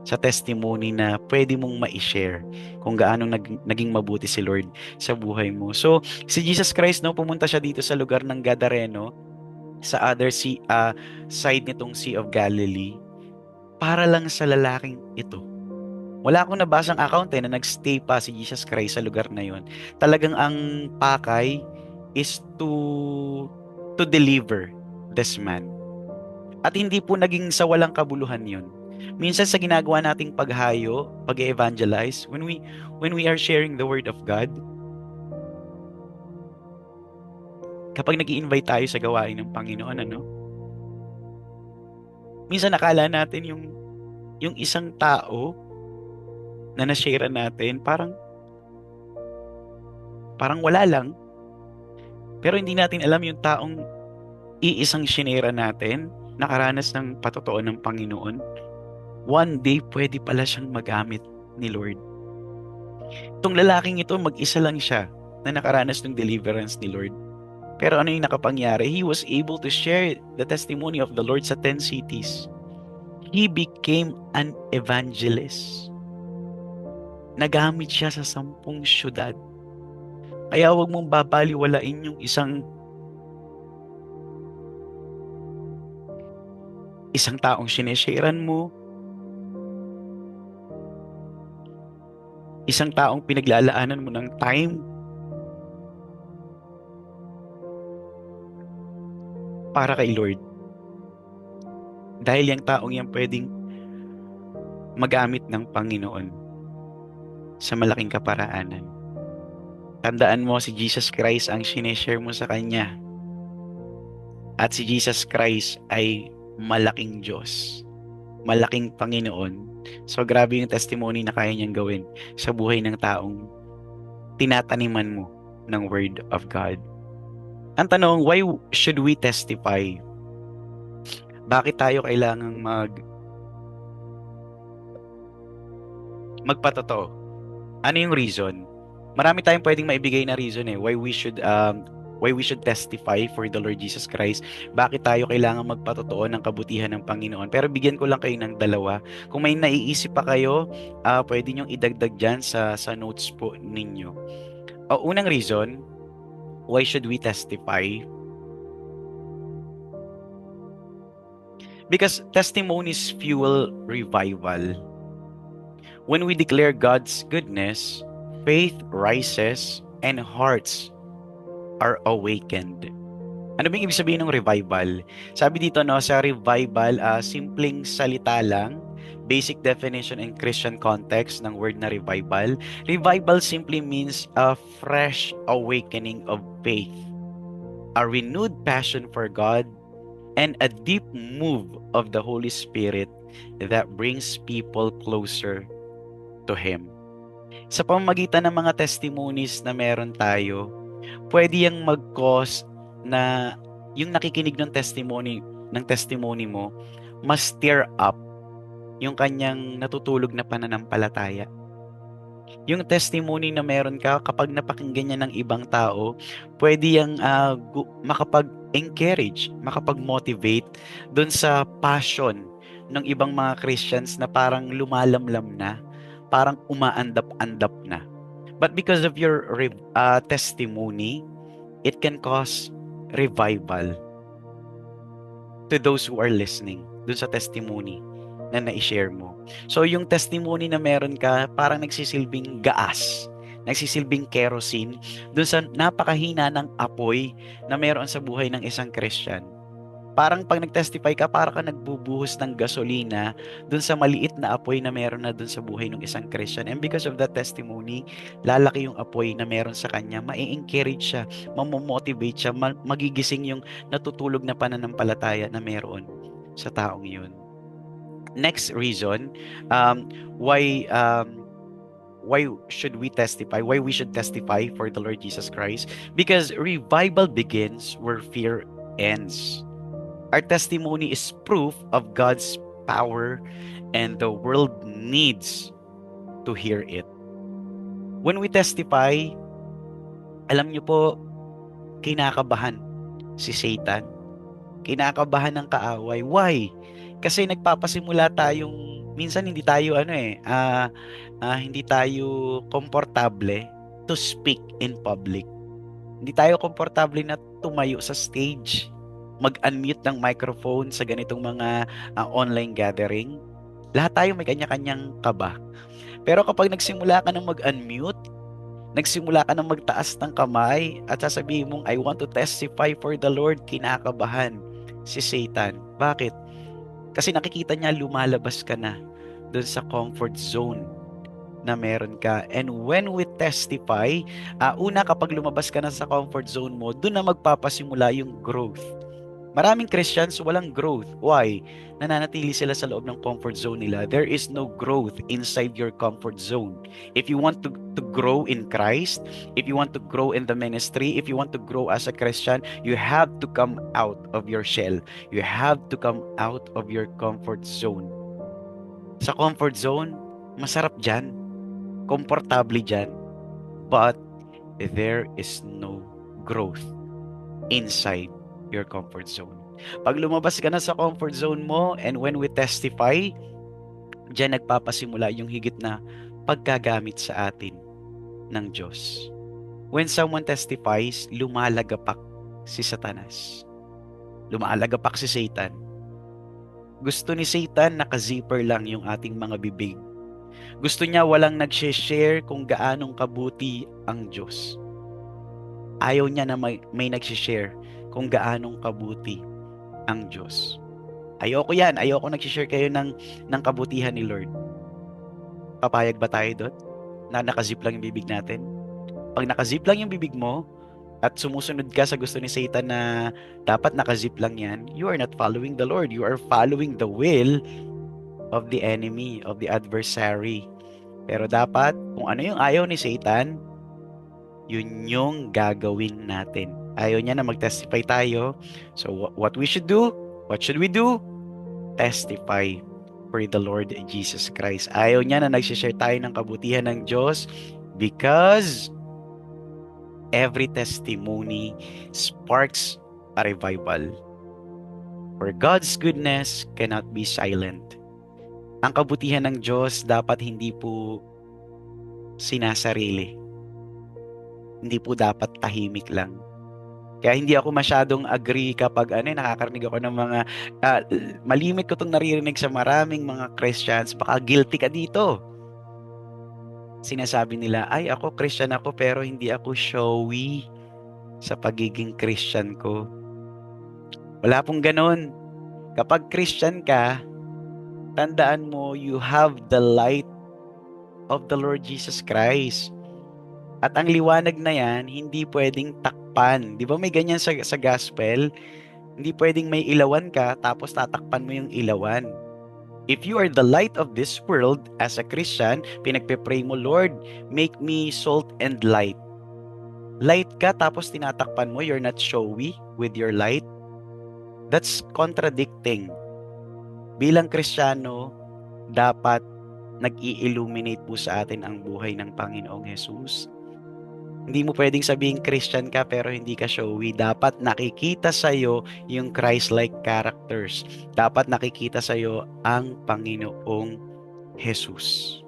sa testimony na pwede mong ma-share kung gaano naging mabuti si Lord sa buhay mo. So, si Jesus Christ, pumunta siya dito sa lugar ng Gadareno, sa other side nitong Sea of Galilee, para lang sa lalaking ito. Wala akong nabasang account na nagstay pa si Jesus Christ sa lugar na yon. Talagang ang pakay is to deliver this man. At hindi po naging sa walang kabuluhan yun. Minsan sa ginagawa nating paghayo, pag-evangelize, when we are sharing the word of God, kapag nag-i-invite tayo sa gawain ng Panginoon, minsan nakala natin yung isang tao na na-share natin, parang wala lang. Pero hindi natin alam yung taong iisang shinera natin, nakaranas ng patotoo ng Panginoon, one day pwede pala siyang magamit ni Lord. Itong lalaking ito, mag-isa lang siya na nakaranas ng deliverance ni Lord. Pero ano yung nakapangyari? He was able to share the testimony of the Lord sa 10 cities. He became an evangelist. Nagamit siya sa 10 syudad. Kaya huwag mong babaliwalain yung isang taong sinesharean mo, isang taong pinaglalaanan mo ng time para kay Lord. Dahil yung taong yan pwedeng magamit ng Panginoon sa malaking kaparaanan. Tandaan mo, si Jesus Christ ang sineshare mo sa Kanya. At si Jesus Christ ay malaking Diyos, malaking Panginoon. So grabe yung testimony na kaya niyang gawin sa buhay ng taong tinataniman mo ng Word of God. Ang tanong, why should we testify? Bakit tayo kailangang magpatotoo? Ano yung reason? Marami tayong pwedeng maibigay na reason why we should testify for the Lord Jesus Christ. Bakit tayo kailangan magpatotoo ng kabutihan ng Panginoon? Pero bigyan ko lang kayo ng dalawa. Kung may naiisip pa kayo, pwede nyong idagdag dyan sa notes po ninyo. Unang reason, why should we testify? Because testimonies fuel revival. When we declare God's goodness, faith rises and hearts are awakened. Ano ba yung ibig sabihin ng revival? Sabi dito sa revival, simpleng salita lang, basic definition in Christian context ng word na revival. Revival simply means a fresh awakening of faith, a renewed passion for God, and a deep move of the Holy Spirit that brings people closer to Him. Sa pamamagitan ng mga testimonies na meron tayo, pwede yang mag-cause na yung nakikinig ng testimony mo, mas stir up yung kanyang natutulog na pananampalataya. Yung testimony na meron ka, kapag napakinggan niya ng ibang tao, pwede yang makapag-encourage, makapag-motivate dun sa passion ng ibang mga Christians na parang lumalamlam na, parang umaandap-andap na. But because of your testimony, it can cause revival to those who are listening dun sa testimony na na-share mo. So yung testimony na meron ka, parang nagsisilbing gaas, nagsisilbing kerosene dun sa napakahina ng apoy na meron sa buhay ng isang Christian. Parang pag nag-testify ka, parang ka nagbubuhos ng gasolina dun sa maliit na apoy na meron na dun sa buhay ng isang Christian. And because of that testimony, lalaki yung apoy na meron sa kanya, ma-encourage siya, mamomotivate siya, magigising yung natutulog na pananampalataya na meron sa taong yun. Next reason, why should we testify? Why we should testify for the Lord Jesus Christ? Because revival begins where fear ends. Our testimony is proof of God's power, and the world needs to hear it. When we testify, alam niyo po, kinakabahan si Satan. Kinakabahan ng kaaway. Why? Kasi nagpapasimula tayong, minsan hindi tayo hindi tayo komportable to speak in public. Hindi tayo komportable na tumayo sa stage, mag-unmute ng microphone sa ganitong mga online gathering. Lahat tayo may kanya-kanyang kaba. Pero kapag nagsimula ka ng mag-unmute, nagsimula ka ng magtaas ng kamay at sasabihin mong, I want to testify for the Lord, kinakabahan si Satan. Bakit? Kasi nakikita niya lumalabas ka na doon sa comfort zone na meron ka. And when we testify, una kapag lumabas ka na sa comfort zone mo, doon na magpapasimula yung growth. Maraming Christians walang growth. Why? Nananatili sila sa loob ng comfort zone nila. There is no growth inside your comfort zone. If you want to grow in Christ, if you want to grow in the ministry, if you want to grow as a Christian, you have to come out of your shell. You have to come out of your comfort zone. Sa comfort zone, masarap dyan. Komportable dyan. But there is no growth inside your comfort zone. Pag lumabas ka na sa comfort zone mo, and when we testify, diyan nagpapasimula yung higit na paggagamit sa atin ng Diyos. When someone testifies, lumalagapak si Satanas. Lumalagapak si Satan. Gusto ni Satan, naka-zipper lang yung ating mga bibig. Gusto niya walang nag-share kung gaanong kabuti ang Diyos. Ayaw niya na may nag-share kung gaanong kabuti ang Diyos. Ayoko yan. Ayoko nag-share kayo ng kabutihan ni Lord. Papayag ba tayo doon? Na nakazip lang yung bibig natin? Pag nakazip lang yung bibig mo at sumusunod ka sa gusto ni Satan na dapat nakazip lang yan, you are not following the Lord. You are following the will of the enemy, of the adversary. Pero dapat, kung ano yung ayaw ni Satan, yun yung gagawin natin. Ayaw niya na mag-testify tayo. So what we should do? What should we do? Testify for the Lord Jesus Christ. Ayaw niya na nag-share tayo ng kabutihan ng Diyos because every testimony sparks a revival. For God's goodness cannot be silent. Ang kabutihan ng Diyos dapat hindi po sinasarili. Hindi po dapat tahimik lang. Kaya hindi ako masyadong agree kapag nakakarinig ako ng mga malimit ko itong naririnig sa maraming mga Christians, baka guilty ka dito. Sinasabi nila, ay ako Christian ako pero hindi ako showy sa pagiging Christian ko. Wala pong ganun. Kapag Christian ka, tandaan mo, you have the light of the Lord Jesus Christ. At ang liwanag na yan, hindi pwedeng takpan. Di ba may ganyan sa gospel? Hindi pwedeng may ilawan ka, tapos tatakpan mo yung ilawan. If you are the light of this world, as a Christian, pinagpe-pray mo, Lord, make me salt and light. Light ka tapos tinatakpan mo, you're not showy with your light. That's contradicting. Bilang Kristiyano, dapat nag-i-illuminate po sa atin ang buhay ng Panginoong Jesus. Hindi mo pwedeng sabihin Christian ka pero hindi ka showy. Dapat nakikita sa'yo yung Christ-like characters. Dapat nakikita sa'yo ang Panginoong Jesus.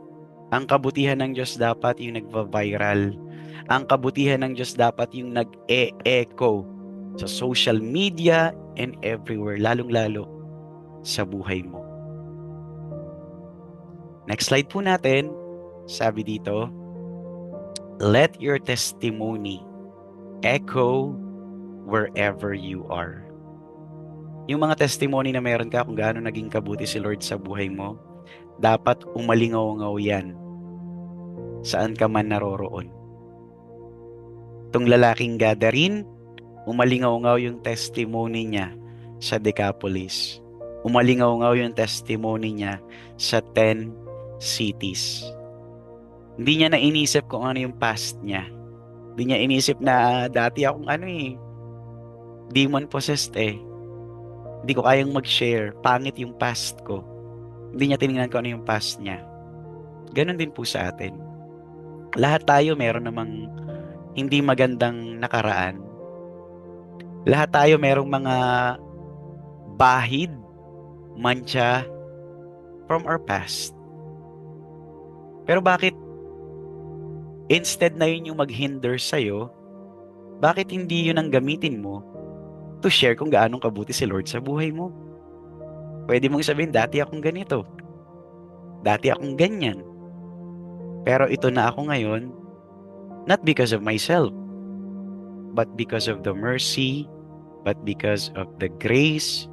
Ang kabutihan ng Diyos dapat yung nagva-viral. Ang kabutihan ng Diyos dapat yung nag-e-echo sa social media and everywhere, lalong-lalo sa buhay mo. Next slide po natin. Sabi dito, let your testimony echo wherever you are. Yung mga testimony na meron ka kung gaano naging kabuti si Lord sa buhay mo, dapat umalingaw-ngaw yan saan ka man naroroon. Itong lalaking Gadarene, umalingaw-ngaw yung testimony niya sa Decapolis. Umalingaw-ngaw yung testimony niya sa 10 cities. Hindi niya na inisip kung ano yung past niya. Hindi niya inisip na dati akong demon possessed eh. Hindi ko kayang mag-share. Pangit yung past ko. Hindi niya tinignan kung ano yung past niya. Ganon din po sa atin. Lahat tayo meron namang hindi magandang nakaraan. Lahat tayo merong mga bahid, mancha from our past. Pero bakit instead na yun yung mag-hinder sa'yo, bakit hindi yun ang gamitin mo to share kung gaano kabuti si Lord sa buhay mo? Pwede mong sabihin, dati akong ganito. Dati akong ganyan. Pero ito na ako ngayon, not because of myself, but because of the mercy, but because of the grace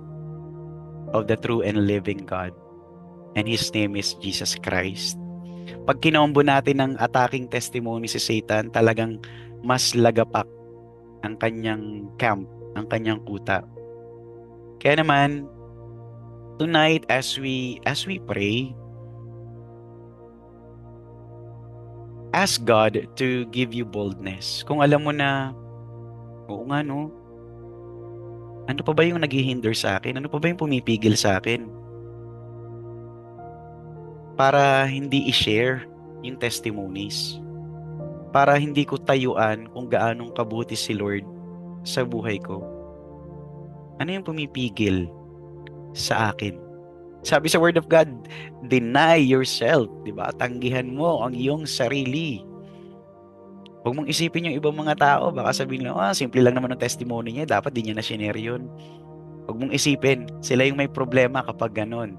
of the true and living God. And His name is Jesus Christ. Pag kinombo natin ng attacking testimony si Satan, talagang mas lagapak ang kanyang camp, ang kanyang kuta. Kaya naman, tonight as we pray, ask God to give you boldness. Kung alam mo na, oo nga no, ano pa ba yung naghihinder sa akin? Ano pa ba yung pumipigil sa akin? Para hindi i-share yung testimonies. Para hindi ko tayuan kung gaanong kabuti si Lord sa buhay ko. Ano yung pumipigil sa akin? Sabi sa Word of God, deny yourself, di ba? Tanggihan mo ang iyong sarili. Huwag mong isipin yung ibang mga tao, baka sabihin lang, simple lang naman ang testimony niya, dapat di niya na shinare yun. Huwag mong isipin, sila yung may problema kapag ganon.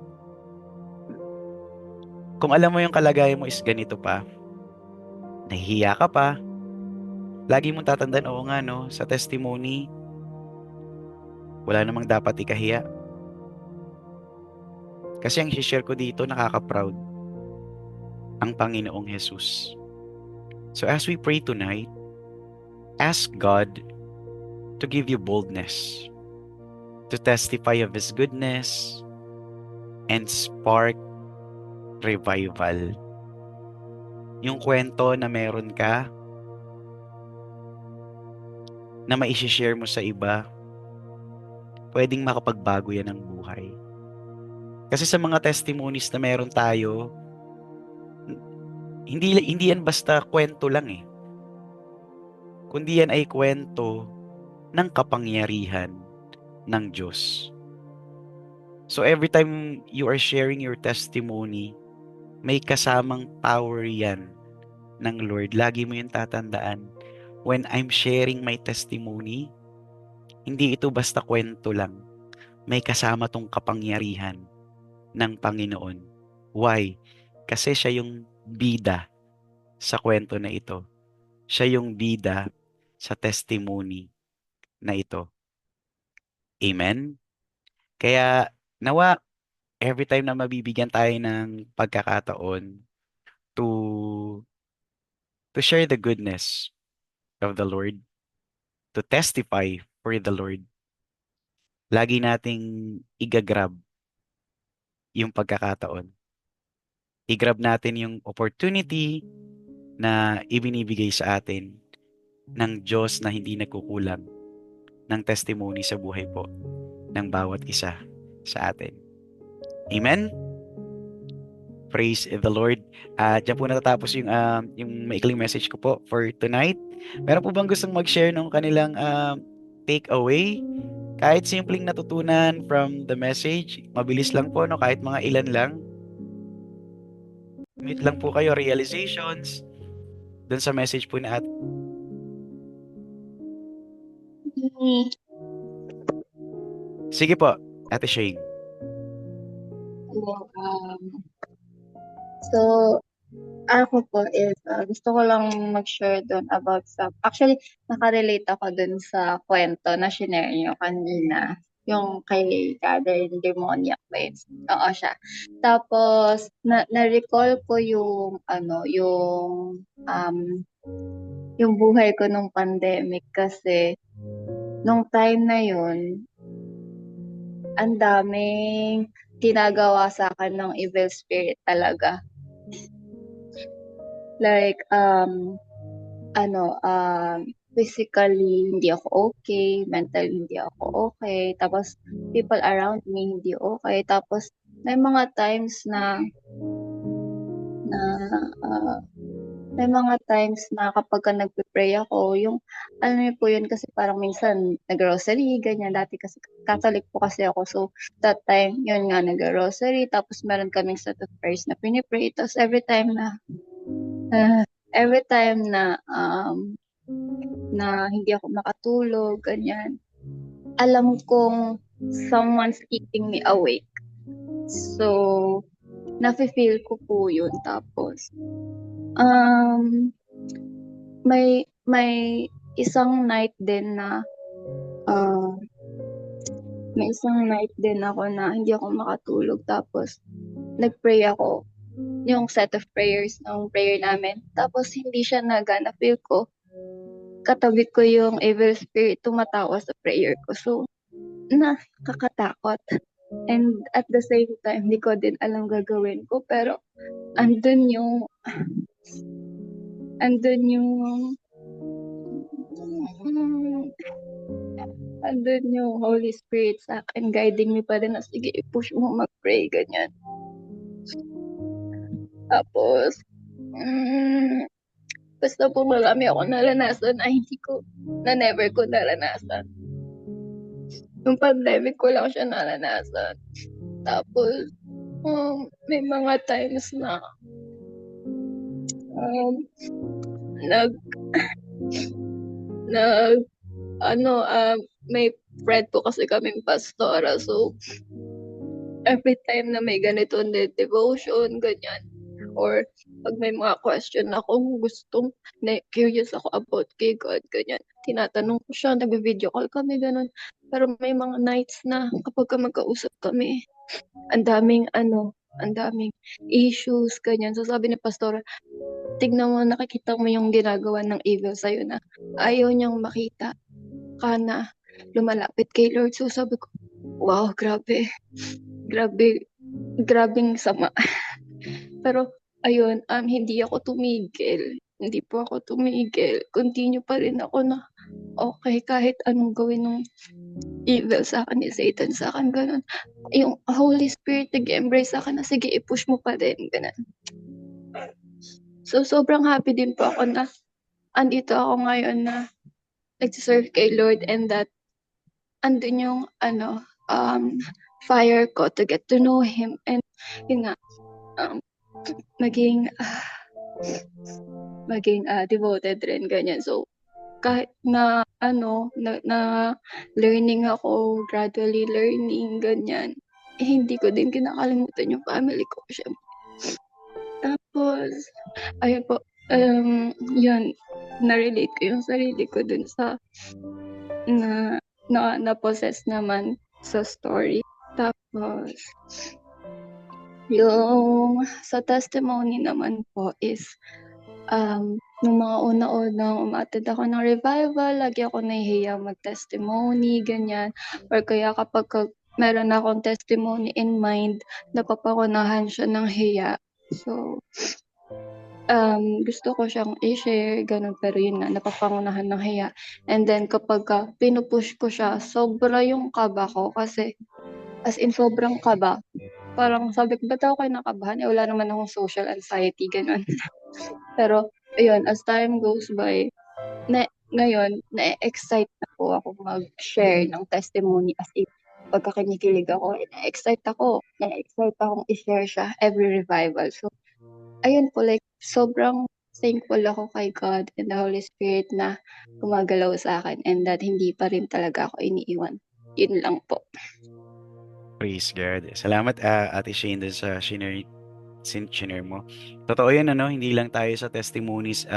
Kung alam mo yung kalagayan mo is ganito pa, nahihiya ka pa, lagi mong tatandaan, oo nga no, sa testimony, wala namang dapat ikahiya. Kasi ang share ko dito, nakaka-proud ang Panginoong Jesus. So as we pray tonight, ask God to give you boldness to testify of His goodness and spark revival. Yung kwento na meron ka na mai-share mo sa iba, pwedeng makapagbago yan ng buhay. Kasi sa mga testimonies na meron tayo, hindi yan basta kwento lang eh. Kundi yan ay kwento ng kapangyarihan ng Diyos. So every time you are sharing your testimony, may kasamang power yan ng Lord. Lagi mo yung tatandaan. When I'm sharing my testimony, hindi ito basta kwento lang. May kasama tong kapangyarihan ng Panginoon. Why? Kasi siya yung bida sa kwento na ito. Siya yung bida sa testimony na ito. Amen? Kaya nawa, every time na mabibigyan tayo ng pagkakataon to share the goodness of the Lord, to testify for the Lord, lagi nating igagrab yung pagkakataon. I-grab natin yung opportunity na ibinibigay sa atin ng Diyos na hindi nagkukulang ng testimony sa buhay po ng bawat isa sa atin. Amen? Praise the Lord. Diyan po natatapos yung maikling message ko po for tonight. Meron po bang gustong mag-share ng kanilang takeaway? Kahit simpleng natutunan from the message, mabilis lang po, no? Kahit mga ilan lang. Meet lang po kayo, realizations, dun sa message po na Sige po, Ate Shane. So, ako po is, gusto ko lang mag-share doon about actually, nakarelate ako doon sa kwento na shinare niyo kanina. Yung kay Gathering Demoniac Waves. Oo, siya. Tapos, na-recall ko yung, yung buhay ko nung pandemic kasi, nung time na yun, ang daming ginagawa sa akin ng evil spirit talaga. Like, physically hindi ako okay, mentally hindi ako okay, tapos people around me hindi okay, tapos may mga times na may mga times na kapag nagpe-pray ako, yung alam niyo po yun kasi parang minsan nag-grocery, ganyan. Dati kasi Catholic po kasi ako. So, that time, yun nga, nag-grocery. Tapos meron kaming set of prayers na pinipray. Tapos every time na hindi ako makatulog, ganyan. Alam kong someone's keeping me awake. So, nafe-feel ko po yun. Tapos, may isang night din na ako na hindi ako makatulog. Tapos, nag-pray ako yung set of prayers ng prayer namin. Tapos, hindi siya nagana. Feel ko, katabi ko yung evil spirit tumatawa sa prayer ko. So, nakakatakot. And at the same time, hindi ko din alam gagawin ko. Pero, andun yung Holy Spirit sa akin, guiding me pa rin na sige, i-push mo mag-pray, ganyan. Tapos, basta po marami ako naranasan na never ko naranasan. Yung pandemic ko lang siya naranasan. Tapos, may mga times na may friend po kasi kaming pastora. So, every time na may ganito na devotion, ganyan, or pag may mga question ako, curious ako about kay God, ganyan, tinatanong ko siya, nag-video call kami, ganun. Pero may mga nights na kapag magkausap kami, ang daming issues, ganyan. So, sabi ni pastora, tignan mo, nakikita mo yung ginagawa ng evil sa'yo na ayaw niyang makita ka na lumalapit kay Lord. So, sabi ko, wow, grabing sama. Pero, ayun, hindi ako tumigil. Hindi po ako tumigil. Continue pa rin ako na, okay, kahit anong gawin ng evil sa akin, ni Satan sa akin, ganun. Yung Holy Spirit nag-embrace sa akin na, sige, i-push mo pa din, ganun. So, sobrang happy din po ako na andito ako ngayon na nagsiserve kay Lord, and that andun yung fire ko to get to know Him, and yun nga, maging devoted rin, ganyan. So, kahit na learning ako, gradually learning, ganyan, hindi ko din kinakalimutan yung family ko, syempre. Tapos, ayun po, yun, na-relate ko yung sarili ko dun sa na-possess naman sa story. Tapos, yung sa testimony naman po is, nung mga una-unang umattend ako ng revival, lagi ako nahihiya mag-testimony, ganyan. Or kaya kapag meron akong testimony in mind, napapangunahan siya ng hiya. So, gusto ko siyang i-share, ganun. Pero yun nga, napapangunahan ng hiya. And then, kapag pinupush ko siya, sobra yung kaba ko. Kasi, as in, sobrang kaba. Parang sabi ko, ba't ako kayo nakabahan? Eh, wala naman akong social anxiety, ganun. Pero, ayun, as time goes by, ngayon, na-excite na po ako mag-share ng testimony as in, pagka kinikilig ako, na-excite akong i-share siya every revival. So, ayun po, like, sobrang thankful ako kay God and the Holy Spirit na gumagalaw sa akin and that hindi pa rin talaga ako iniiwan. Yun lang po. Praise God. Salamat, Ate Shane, dun sa shinare mo. Totoo yan, ano, hindi lang tayo sa testimonies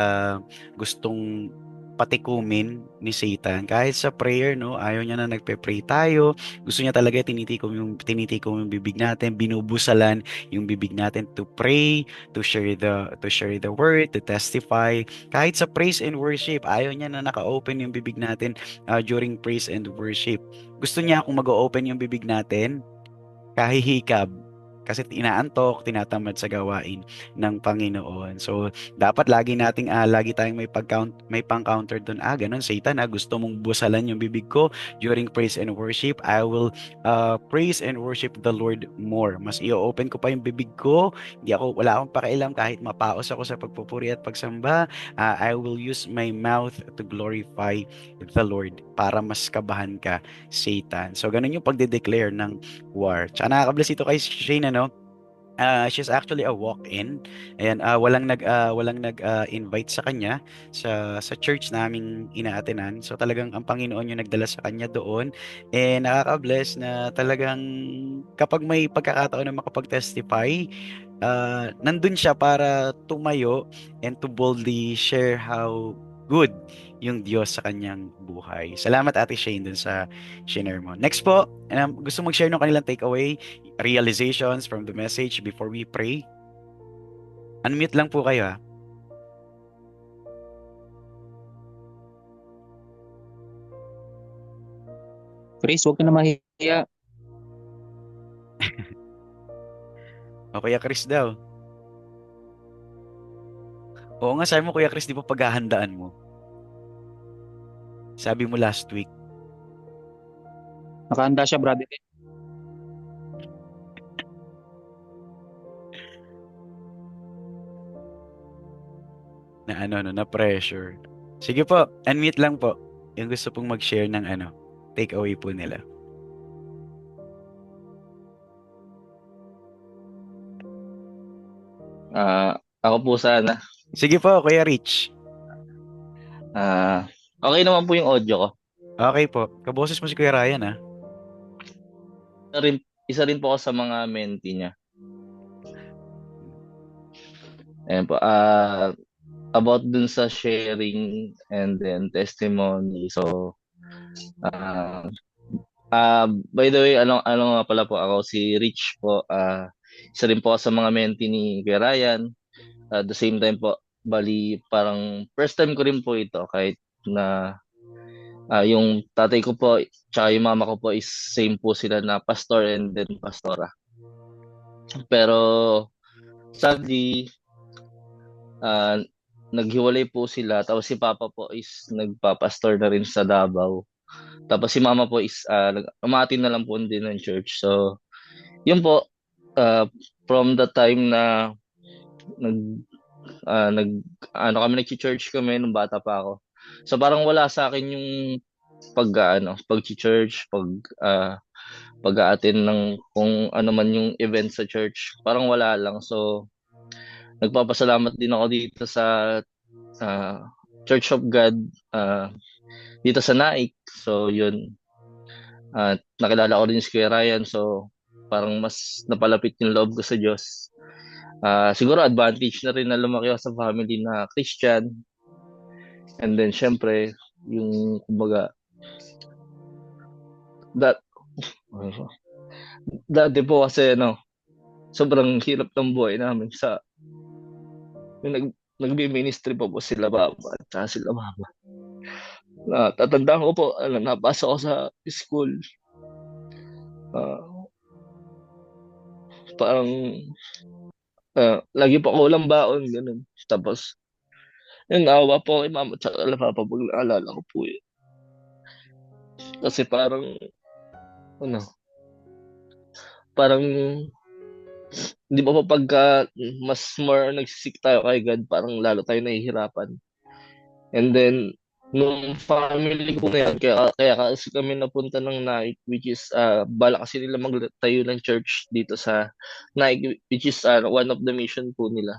gustong patikumin ni Satan. Kahit sa prayer, no, ayaw niya na nagpe-pray tayo. Gusto niya talaga tinitikom yung bibig natin, binubusalan yung bibig natin to pray, to share the word, to testify. Kahit sa praise and worship, ayaw niya na naka-open yung bibig natin during praise and worship. Gusto niya kung mag-open yung bibig natin, kahihikab kasi inaantok, tinatamad sa gawain ng Panginoon. So, dapat lagi tayong may pang-counter doon. Ganun, Satan, gusto mong busalan yung bibig ko during praise and worship. I will praise and worship the Lord more. Mas i-open ko pa yung bibig ko. Wala akong pakialam kahit mapaos ako sa pagpupuri at pagsamba. I will use my mouth to glorify the Lord para mas kabahan ka, Satan. So, ganun yung pagde-declare ng war. Tsaka nakaka-bless ito kay Shane, ano? She's actually a walk-in. Ayan, walang nag-invite sa kanya sa church naming inaatenan. So talagang ang Panginoon yung nagdala sa kanya doon. And nakaka-bless na talagang kapag may pagkakataon na makapag-testify, nandun siya para tumayo and to boldly share how good yung Diyos sa kanyang buhay. Salamat, Ate Shane, dun sa share mo. Next po, gusto mag-share ng kanilang takeaway, realizations from the message before we pray. Unmute lang po kayo, ha. Chris, huwag ka na mahiya. O, Kuya Chris daw. Oo nga, sabi mo, Kuya Chris, di ba paghahandaan mo? Sabi mo last week. Nakahanda siya, brother. Na pressure. Sige po, unmute lang po. Yung gusto pong mag-share ng takeaway po nila. Ako po sana. Sige po, Kuya Rich. Okay naman po yung audio ko. Okay po. Kaboses mo si Kuya Ryan, ha? Isa rin po ako sa mga mentee niya. Ayan po. About dun sa sharing and then testimony. So, by the way, ano nga pala po, ako si Rich po. Isa rin po ako sa mga mentee ni Kuya Ryan. At the same time po, bali parang first time ko rin po ito kahit na yung tatay ko po tsaka yung mama ko po is same po sila na pastor and then pastora. Pero sadly, naghiwalay po sila. Tapos si papa po is nagpapastor na rin sa Davao. Tapos si mama po is umatin na lang po din ng church. So, yun po, from the time na kami nag-church kami nung bata pa ako. So parang wala sa akin yung pag-church, pag-a-attend ng kung ano man yung event sa church. Parang wala lang. So nagpapasalamat din ako dito sa Church of God dito sa Naik. So yun. Nakilala ko rin si Kuya Ryan. So parang mas napalapit yung loob ko sa Diyos. Siguro advantage na rin na lumaki ako sa family na Christian. And then syempre, yung kumbaga dati po kasi sobrang hirap ng buhay namin sa yung nagbi-ministry po sila baba at sila mama. Tatandaan ko po, napasok ako sa school. ah, parang lagi po ako walang baon, ganun. Tapos, yun, naawa po kay mama tsaka kay papa pag naalala ko po yun. Kasi parang, ano, parang, di ba po pagka mas more nagsisik tayo kay God, parang lalo tayo nahihirapan. And then, nung family ko na yan, kaya kasi kami napunta ng Naik, which is, bala kasi nila magtayo ng church dito sa Naik, which is one of the mission po nila.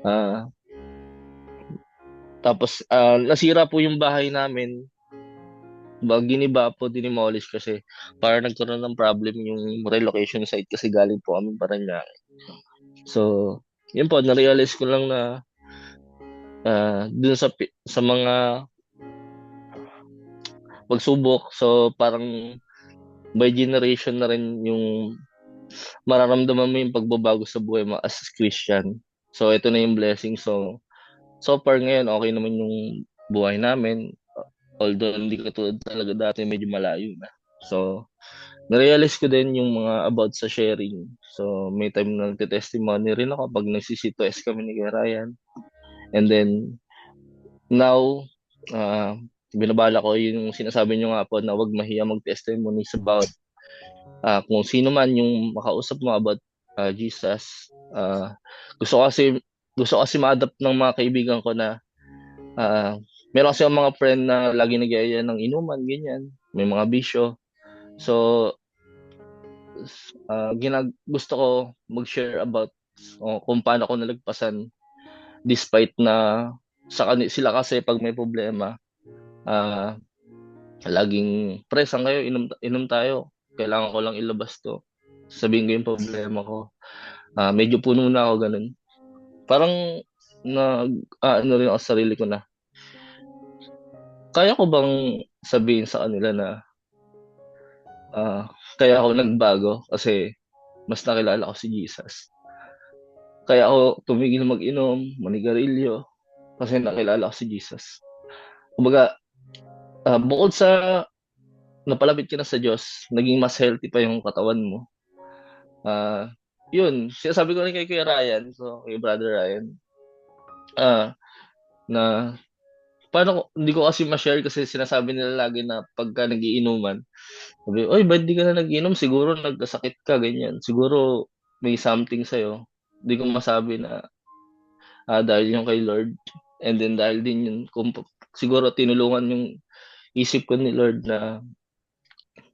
Ah, nasira po yung bahay namin. Giniba po, dinimolish kasi para nagkaroon ng problem yung relocation site kasi galing po kami Parañaque. So, yun po, na-realize ko lang na dun sa mga pagsubok, so parang by generation na rin yung mararamdaman mo yung pagbabago sa buhay mo as Christian. So, ito na yung blessing. So far ngayon, okay naman yung buhay namin. Although hindi katulad talaga dati, medyo malayo na. So, na-realize ko din yung mga about sa sharing. So, may time na nagte-testimony rin ako pag nagsisitwes kami ni Kuya Ryan. And then, now, binabala ko yung sinasabi nyo nga po na wag mahiya mag-testimony sa bawat kung sino man yung makausap mo about Jesus. Gusto ko kasi ma-adapt ng mga kaibigan ko na meron kasi ang mga friend na lagi nagyaya ng inuman, ganyan. May mga bisyo. So, gusto ko mag-share about kung paano ko nalagpasan despite na sila kasi pag may problema, laging saan kayo, inom tayo. Kailangan ko lang ilabas to. Sabihin ko yung problema ko. Medyo puno na ako, ganun. Parang ano rin ako sa sarili ko na kaya ko bang sabihin sa kanila na kaya ako nagbago kasi mas nakilala ko si Jesus. Kaya ako tumigil mag-inom, manigarilyo kasi nakilala ko si Jesus. Kumbaga, bukod sa napalapit ka na sa Diyos, naging mas healthy pa yung katawan mo. Yun, sinasabi ko rin kay Kuya Ryan, so kay Brother Ryan, na hindi ko kasi ma-share kasi sinasabi nila lagi na pagka nagiinuman, sabi, oy, ba't di ka na nag-inom? Siguro nagkasakit ka, ganyan. Siguro may something sa'yo. Hindi ko masabi na dahil yung kay Lord. And then dahil din yun, siguro tinulungan yung isip ko ni Lord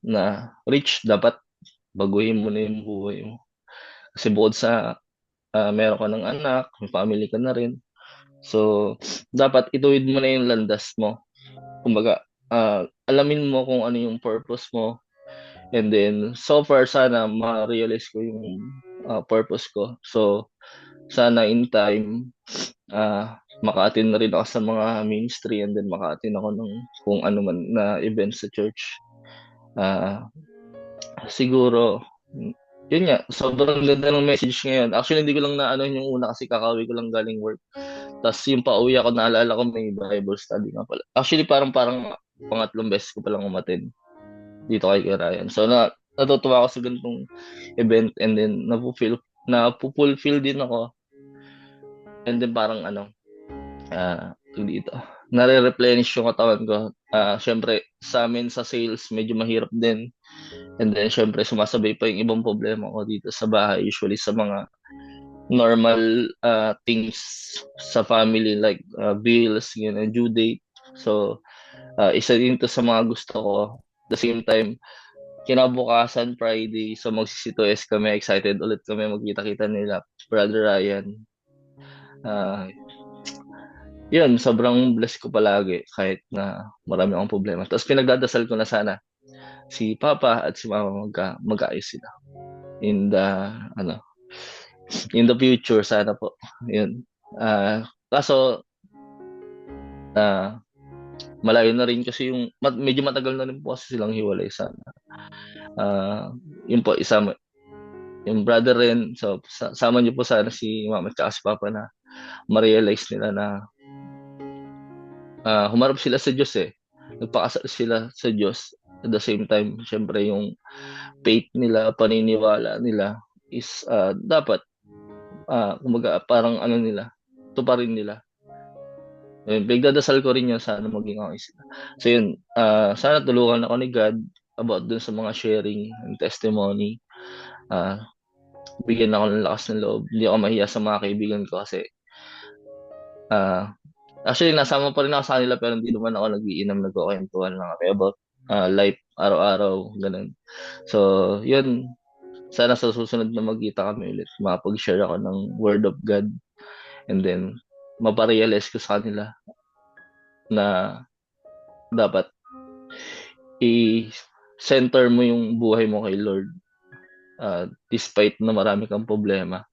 na Rich, dapat baguhin mo na yung buhay mo. Kasi bukod sa meron ka ng anak, may family ka na rin. So, dapat ituwid mo na yung landas mo. Kumbaga, alamin mo kung ano yung purpose mo. And then, so far, sana ma-realize ko yung purpose ko. So, sana in time, maka-attend na rin ako sa mga ministry and then maka-attend ako ng kung ano man na events sa church. Siguro, yun nga, sobrang ganda ng message ngayon. Actually, hindi ko lang na ano yung una kasi kakauwi ko lang galing work. Tapos yung pauwi ako, naalala ko may Bible study nga pala. Actually, parang pangatlong beses ko palang umattend dito kay Ryan. So, natutuwa ako sa ganitong event and then napupulfill din ako. And then parang dito, nare-replenish yung katawan ko. Syempre, sa amin sa sales, medyo mahirap din. And then, syempre, sumasabay pa yung ibang problema ko dito sa bahay. Usually sa mga normal things sa family like bills, due date. So, isa din to sa mga gusto ko. At the same time, kinabukasan Friday, so magsisitues kami, excited ulit kami magkita-kita nila, Brother Ryan. Yun, sobrang blessed ko palagi kahit na marami akong problema. Tapos pinagdadasal ko na sana si Papa at si Mama mag-aayos sila in the future, sana po. Yun. Kaso malayo na rin kasi medyo matagal na rin po kasi silang hiwalay sana. Yun po, yung brother rin, so sama niyo po sana si Mama at si Papa na ma-realize nila na humarap sila sa Diyos nagpakasal sila sa Diyos. at the same time, syempre yung faith nila, paniniwala nila is dapat kumbaga parang ano nila, tuparin nila. Pinagdadasal ko rin yun, sana maging okay sila. So yun, sana tulungan ako ni God about dun sa mga sharing and testimony. Bigyan ako ng lakas ng loob. Hindi ako mahiya sa mga kaibigan ko kasi actually nasama pa rin ako sa kanila pero hindi naman ako nag-iinom, nagkukwentuhan lang ako about life, araw-araw, ganun. So yun, sana sa susunod na magkita kami ulit, makapag-share ako ng Word of God and then maparealize ko sa kanila na dapat i-center mo yung buhay mo kay Lord despite na marami kang problema.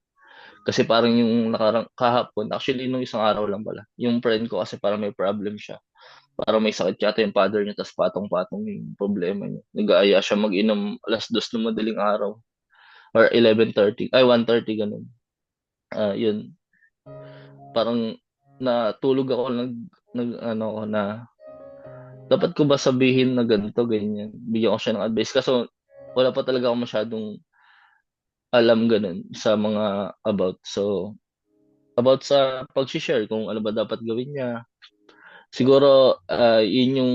Kasi parang yung kahapon, actually nung isang araw lang pala, yung friend ko kasi parang may problem siya. Parang may sakit yata yung father niya, tapos patong-patong yung problema niya. Nag-aaya siya mag-inom 2:00 ng madaling araw. Or 11:30, 1:30 ganun. Yun. Parang natulog ako na dapat ko ba sabihin na ganito, ganyan. Bigyan ko siya ng advice. Kaso wala pa talaga ako masyadong alam ganun sa mga about. So, about sa pag-share kung ano ba dapat gawin niya. Siguro, yun yung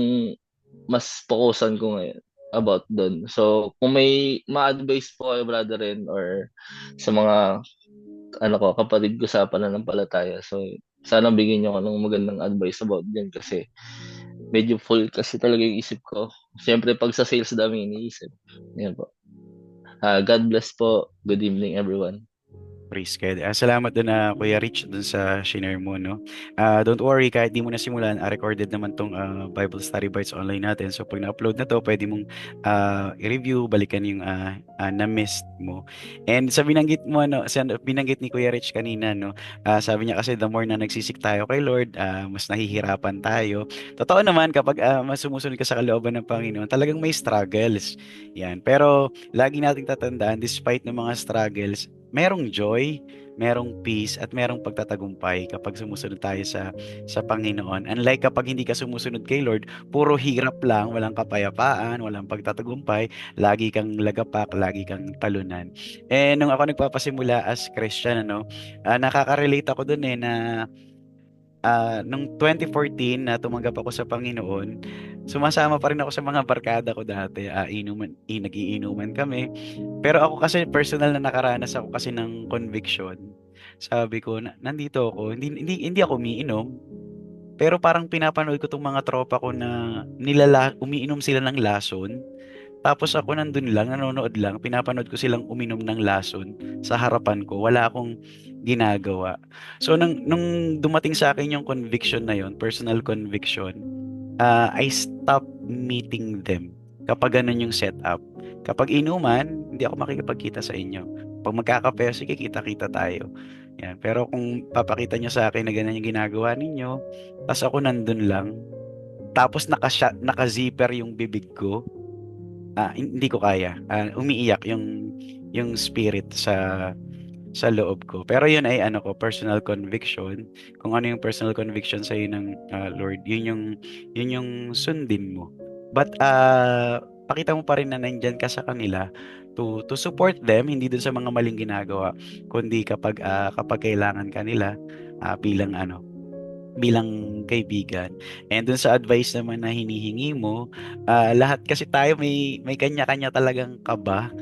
mas focusan ko ngayon about doon. So, kung may ma-advise po kayo, brother Ren, or sa mga kapatid ko sa pananampalataya. So, sana bigyan niyo ako ng magandang advice about din kasi medyo full kasi talaga yung isip ko. Siyempre, pag sa sales dami iniisip. Yan po. God bless po. Good evening, everyone. Praise God. Salamat din na Kuya Rich dun sa share mo, no? Don't worry, kahit di mo na simulan, recorded naman tong Bible Study Bites online natin. So pag na-upload na to, pwede mong i-review, balikan yung na-missed mo. And sa binanggit mo, no, binanggit ni Kuya Rich kanina, no, sabi niya kasi the more na nagsisik tayo kay Lord, mas nahihirapan tayo. Totoo naman, kapag mas sumusunod ka sa kalooban ng Panginoon, talagang may struggles. Yan. Pero lagi nating tatandaan, despite ng mga struggles, merong joy, merong peace, at merong pagtatagumpay kapag sumusunod tayo sa Panginoon. Unlike kapag hindi ka sumusunod kay Lord, puro hirap lang, walang kapayapaan, walang pagtatagumpay, lagi kang lagapak, lagi kang talunan. Nung ako nagpapasimula as Christian, nakaka-relate ako dun na nung 2014 na tumanggap ako sa Panginoon, sumasama pa rin ako sa mga barkada ko dati. Nagiinuman kami. Pero ako kasi personal na nakaranas ako kasi ng conviction. Sabi ko, nandito ako, hindi ako umiinom. Pero parang pinapanood ko tong mga tropa ko na umiinom sila ng lason. Tapos ako nandun lang, nanonood lang, pinapanood ko silang uminom ng lason sa harapan ko. Wala akong ginagawa. So nung dumating sa akin yung conviction na yon, personal conviction, I stopped meeting them kapag ganun yung setup. Kapag inuman, hindi ako makikipagkita sa inyo. Pag magkakape, sige, kita-kita tayo. Yan. Pero kung papakita nyo sa akin na ganun yung ginagawa ninyo, tapos ako nandun lang, tapos naka-zipper yung bibig ko, hindi ko kaya. Umiiyak yung spirit sa loob ko. Pero yun ay personal conviction. Kung ano yung personal conviction sa ng Lord, yun yung sundin mo. But pakita mo pa rin na nandyan ka sa kanila to support them, hindi dun sa mga maling ginagawa, kundi kapag kailangan kanila bilang kaibigan. And dun sa advice naman na hinihingi mo, lahat kasi tayo may kanya-kanya talagang kaba.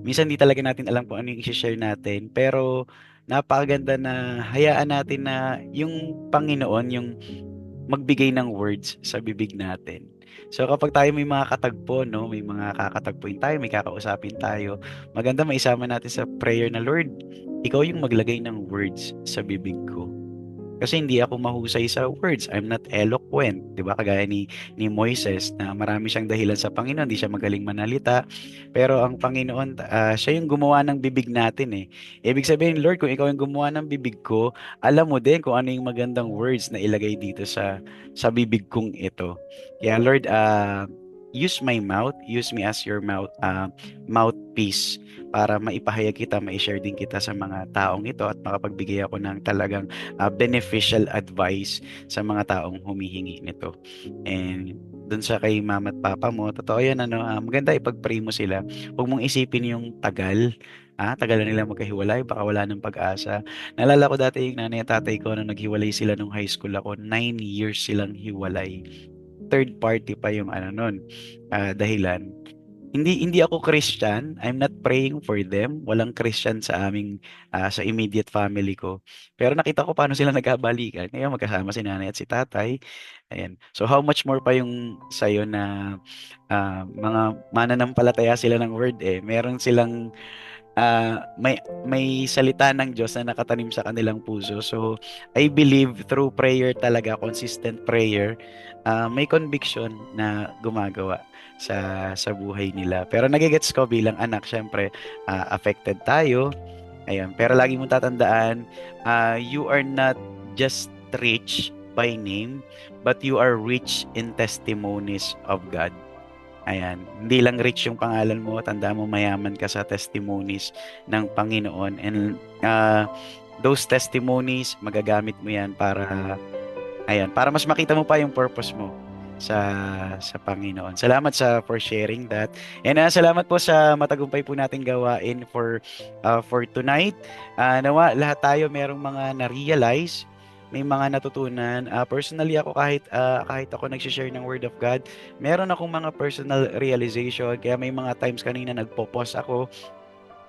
Minsan di talaga natin alam kung ano yung i-share natin, pero napakaganda na hayaan natin na yung Panginoon yung magbigay ng words sa bibig natin. So kapag tayo may mga katagpo, no, may mga kakatagpuin tayo, may kakausapin tayo, maganda maisama natin sa prayer na, Lord, ikaw yung maglagay ng words sa bibig ko. Kasi hindi ako mahusay sa words. I'm not eloquent. 'Di ba? Kagaya ni Moises na marami siyang dahilan sa Panginoon. Hindi siya magaling manalita. Pero ang Panginoon, siya yung gumawa ng bibig natin eh. Ibig sabihin, Lord, kung ikaw yung gumawa ng bibig ko, alam mo din kung ano yung magandang words na ilagay dito sa bibig kong ito. Kaya Lord, use my mouth, use me as your mouthpiece para maipahayag kita, mai-share din kita sa mga taong ito at makapagbigay ako ng talagang beneficial advice sa mga taong humihingi nito. And dun sa kay mama at papa mo, totoo yan, maganda ipag-pray mo sila. Huwag mong isipin yung tagal. Tagal na nila magkahiwalay, baka wala ng pag-asa. Naalala ko dati yung nanay at tatay ko nung naghiwalay sila nung high school ako, 9 years silang hiwalay. Third party pa yung nun, dahilan. Hindi ako Christian. I'm not praying for them. Walang Christian sa aming sa immediate family ko. Pero nakita ko paano sila nagkabalikan. Ngayon magkasama si nanay at si tatay. Ayan. So how much more pa yung sa'yo na mga mananampalataya sila ng word meron silang may salita ng Diyos na nakatanim sa kanilang puso. So, I believe through prayer talaga, consistent prayer, may conviction na gumagawa sa buhay nila. Pero nagigets ko bilang anak, syempre, affected tayo. Ayan. Pero lagi mong tatandaan, you are not just rich by name, but you are rich in testimonies of God. Ayan, hindi lang rich yung pangalan mo, tandaan mo mayaman ka sa testimonies ng Panginoon. And those testimonies, magagamit mo yan para mas makita mo pa yung purpose mo sa Panginoon. Salamat for sharing that. And salamat po sa matagumpay po nating gawain for tonight. Nawa lahat tayo merong mga na-realize, may mga natutunan. Personally ako kahit ako nag-share ng Word of God, meron akong mga personal realization. Kaya may mga times kanina nagpo-pause ako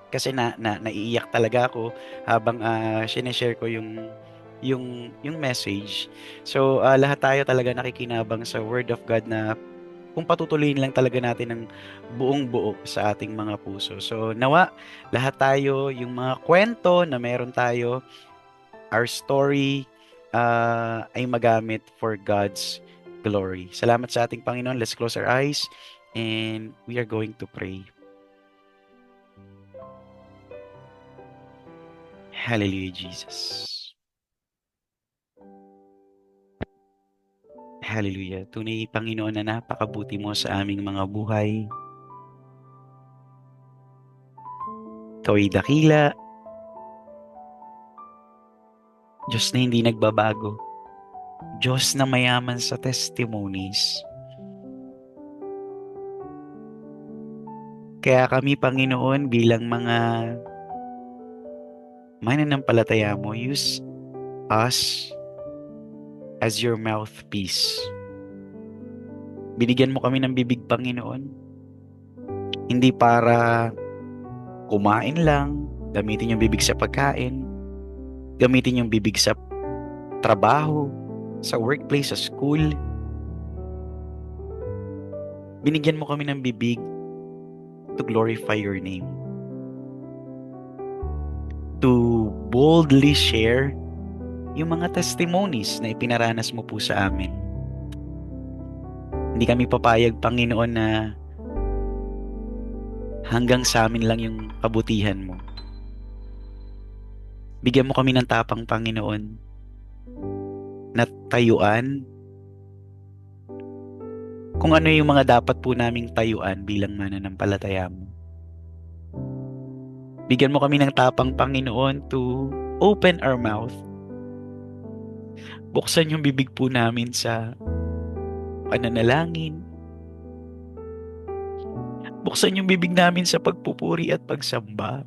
kasi naiiyak talaga ako habang sineshare ko yung message. So lahat tayo talaga nakikinabang sa Word of God na kung patutuloyin lang talaga natin ng buong buo sa ating mga puso. So nawa lahat tayo yung mga kwento na meron tayo, our story ay magamit for God's glory. Salamat sa ating Panginoon. Let's close our eyes and we are going to pray. Hallelujah, Jesus. Hallelujah. Tunay, Panginoon, na napakabuti mo sa aming mga buhay. Ikaw ay dakila. Diyos na hindi nagbabago. Diyos na mayaman sa testimonies. Kaya kami, Panginoon, bilang mga mananampalataya mo, use us as your mouthpiece. Binigyan mo kami ng bibig, Panginoon. Hindi para kumain lang, gamitin yung bibig sa pagkain, gamitin yung bibig sa trabaho, sa workplace, sa school. Binigyan mo kami ng bibig to glorify your name. To boldly share yung mga testimonies na ipinaranas mo po sa amin. Hindi kami papayag, Panginoon, na hanggang sa amin lang yung kabutihan mo. Bigyan mo kami ng tapang, Panginoon, na tayuan kung ano yung mga dapat po naming tayuan bilang mananampalataya mo. Bigyan mo kami ng tapang, Panginoon, to open our mouth. Buksan yung bibig po namin sa pananalangin. Buksan yung bibig namin sa pagpupuri at pagsamba.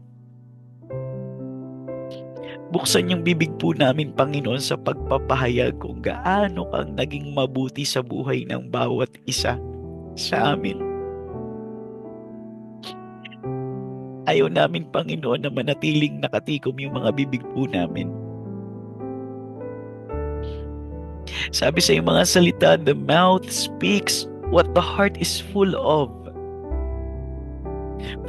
Buksan yung bibig po namin, Panginoon, sa pagpapahayag kung gaano kang naging mabuti sa buhay ng bawat isa sa amin. Ayaw namin, Panginoon, na manatiling nakatikom yung mga bibig po namin. Sabi sa iyong mga salita, the mouth speaks what the heart is full of.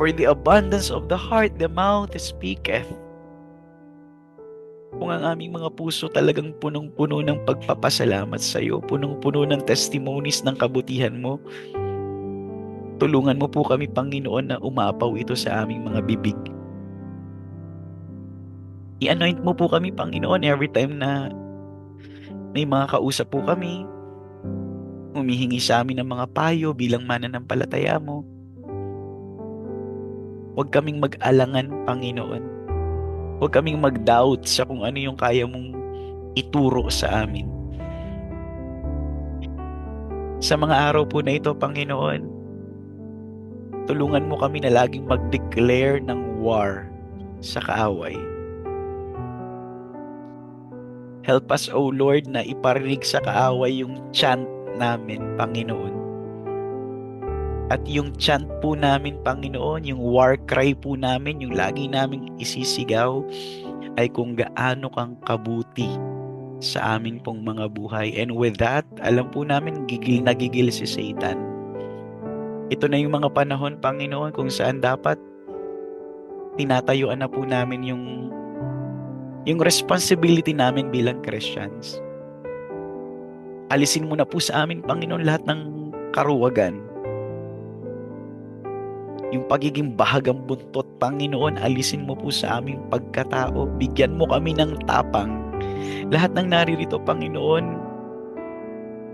For the abundance of the heart, the mouth speaketh. Kung ang aming mga puso talagang punong-puno ng pagpapasalamat sa iyo, punong-puno ng testimonies ng kabutihan mo, tulungan mo po kami, Panginoon, na umapaw ito sa aming mga bibig. I-anoint mo po kami, Panginoon, every time na may mga kausap po kami, humihingi sa amin ng mga payo bilang mananampalataya mo. Huwag kaming mag-alangan, Panginoon. Huwag kaming mag-doubt sa kung ano yung kaya mong ituro sa amin. Sa mga araw po na ito, Panginoon, tulungan mo kami na laging mag-declare ng war sa kaaway. Help us, O Lord, na iparinig sa kaaway yung chant namin, Panginoon. At yung chant po namin, Panginoon, yung war cry po namin, yung lagi naming isisigaw, ay kung gaano kang kabuti sa amin pong mga buhay. And with that, alam po namin, gigil na gigil si Satan. Ito na yung mga panahon, Panginoon, kung saan dapat tinatayuan na po namin yung responsibility namin bilang Christians. Alisin mo na po sa amin, Panginoon, lahat ng karuwagan. Yung pagiging bahagang buntot, Panginoon, alisin mo po sa aming pagkatao. Bigyan mo kami ng tapang. Lahat ng naririto, Panginoon,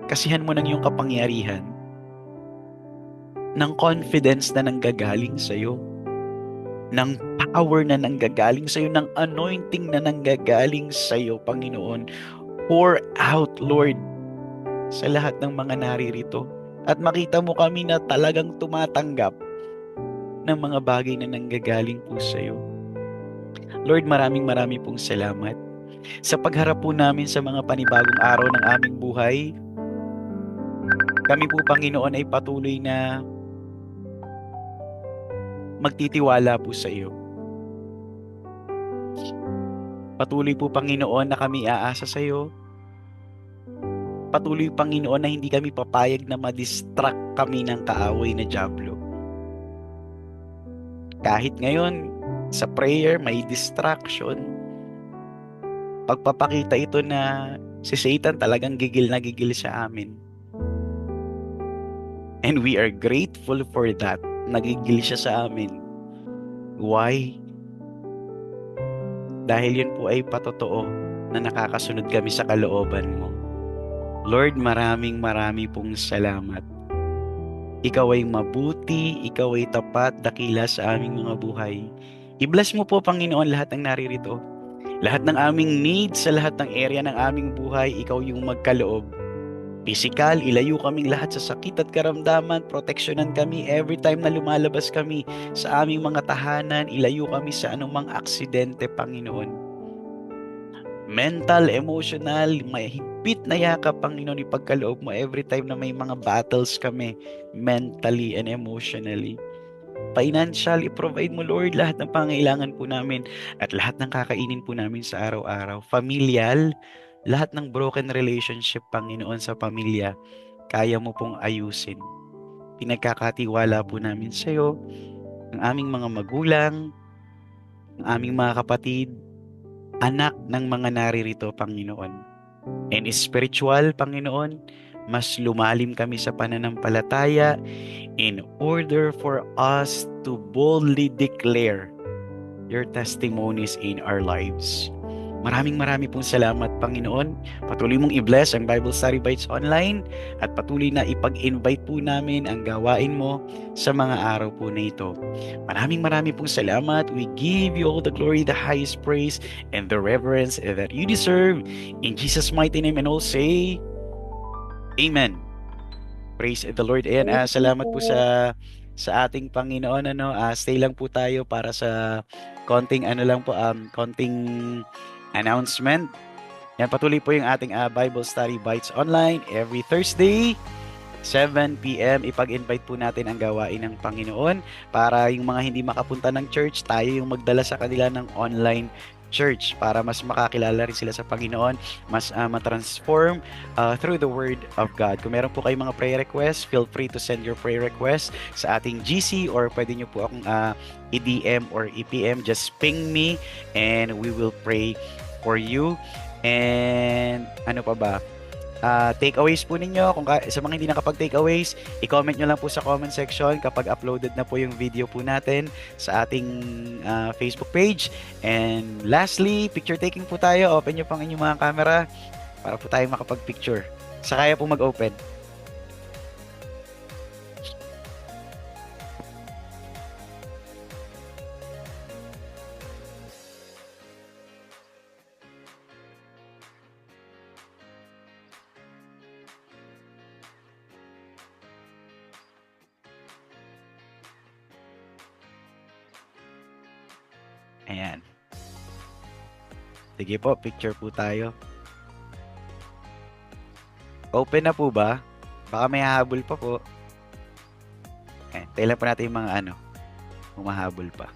kasihan mo ng iyong kapangyarihan, ng confidence na nanggagaling sa iyo, ng power na nanggagaling sa iyo, ng anointing na nanggagaling sa iyo, Panginoon. Pour out, Lord, sa lahat ng mga naririto. At makita mo kami na talagang tumatanggap ng mga bagay na nanggagaling po sa iyo. Lord, maraming pong salamat sa pagharap po namin sa mga panibagong araw ng aming buhay. Kami po, Panginoon, ay patuloy na magtitiwala po sa iyo. Patuloy po, Panginoon, na kami aasa sa iyo. Patuloy, Panginoon, na hindi kami papayag na madistract kami ng kaaway na dyablo. Kahit ngayon, sa prayer, may distraction. Pagpapakita ito na si Satan talagang gigil na gigil sa amin. And we are grateful for that. Nagigil siya sa amin. Why? Dahil yun po ay patotoo na nakakasunod kami sa kalooban mo. Lord, marami pong salamat. Ikaw ay mabuti, ikaw ay tapat, dakila sa aming mga buhay. I-bless mo po, Panginoon, lahat ng naririto. Lahat ng aming needs sa lahat ng area ng aming buhay, ikaw yung magkaloob. Physical, ilayo kaming lahat sa sakit at karamdaman, proteksyonan kami every time na lumalabas kami sa aming mga tahanan, ilayo kami sa anumang aksidente, Panginoon. Mental, emotional, may higpit na yakap, Panginoon, ipagkaloob mo every time na may mga battles kami, mentally and emotionally. Financial, i-provide mo, Lord, lahat ng pangailangan po namin at lahat ng kakainin po namin sa araw-araw. Familial, lahat ng broken relationship, Panginoon, sa pamilya, kaya mo pong ayusin. Pinagkakatiwala po namin sa iyo, ang aming mga magulang, ang aming mga kapatid, anak ng mga naririto, Panginoon. And spiritual, Panginoon, mas lumalim kami sa pananampalataya in order for us to boldly declare your testimonies in our lives. Marami pong salamat, Panginoon. Patuloy mong i-bless ang Bible Study Bites Online at patuloy na ipag-invite po namin ang gawain mo sa mga araw po na ito. Marami pong salamat. We give you all the glory, the highest praise, and the reverence that you deserve. In Jesus' mighty name, and all say, Amen. Praise the Lord. Ayan, salamat po sa ating Panginoon. Stay lang po tayo para sa konting announcement. Yan, patuloy po yung ating Bible Study Bites Online every Thursday, 7 p.m. Ipag-invite po natin ang gawain ng Panginoon para yung mga hindi makapunta ng church, tayo yung magdala sa kanila ng online church para mas makakilala rin sila sa Panginoon, mas matransform through the Word of God. Kung meron po kayong mga prayer requests, feel free to send your prayer requests sa ating GC or pwede nyo po akong i-DM or i-PM. Just ping me and we will pray for you. And ano pa ba? Takeaways po ninyo, kung sa mga hindi nakapag-takeaways, i-comment nyo lang po sa comment section kapag uploaded na po yung video po natin sa ating Facebook page. And lastly, picture taking po tayo. Open nyo pang inyong mga camera para po tayo makapag-picture. Sa kaya po mag-open. Ayan. Sige po, picture po tayo. Open na po ba? Baka may hahabol pa po. Ayan, tayo lang po natin yung mga humahabol pa.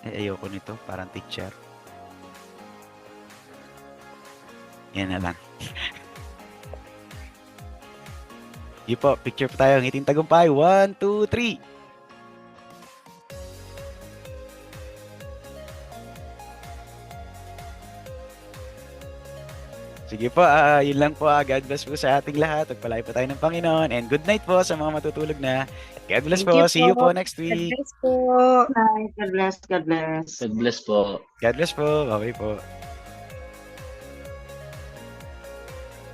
Ayoko nito, parang teacher. Yan na lang. Sige po, picture po tayo. Ngiting tagumpay. 1, 2, 3. Sige po, yun lang po. God bless po sa ating lahat. Pagpalain po tayo ng Panginoon. And good night po sa mga matutulog na. God bless Thank po. you See you po. po next God week. bless po. Bye. God bless. God bless. God bless po. God bless po. Bye-bye po.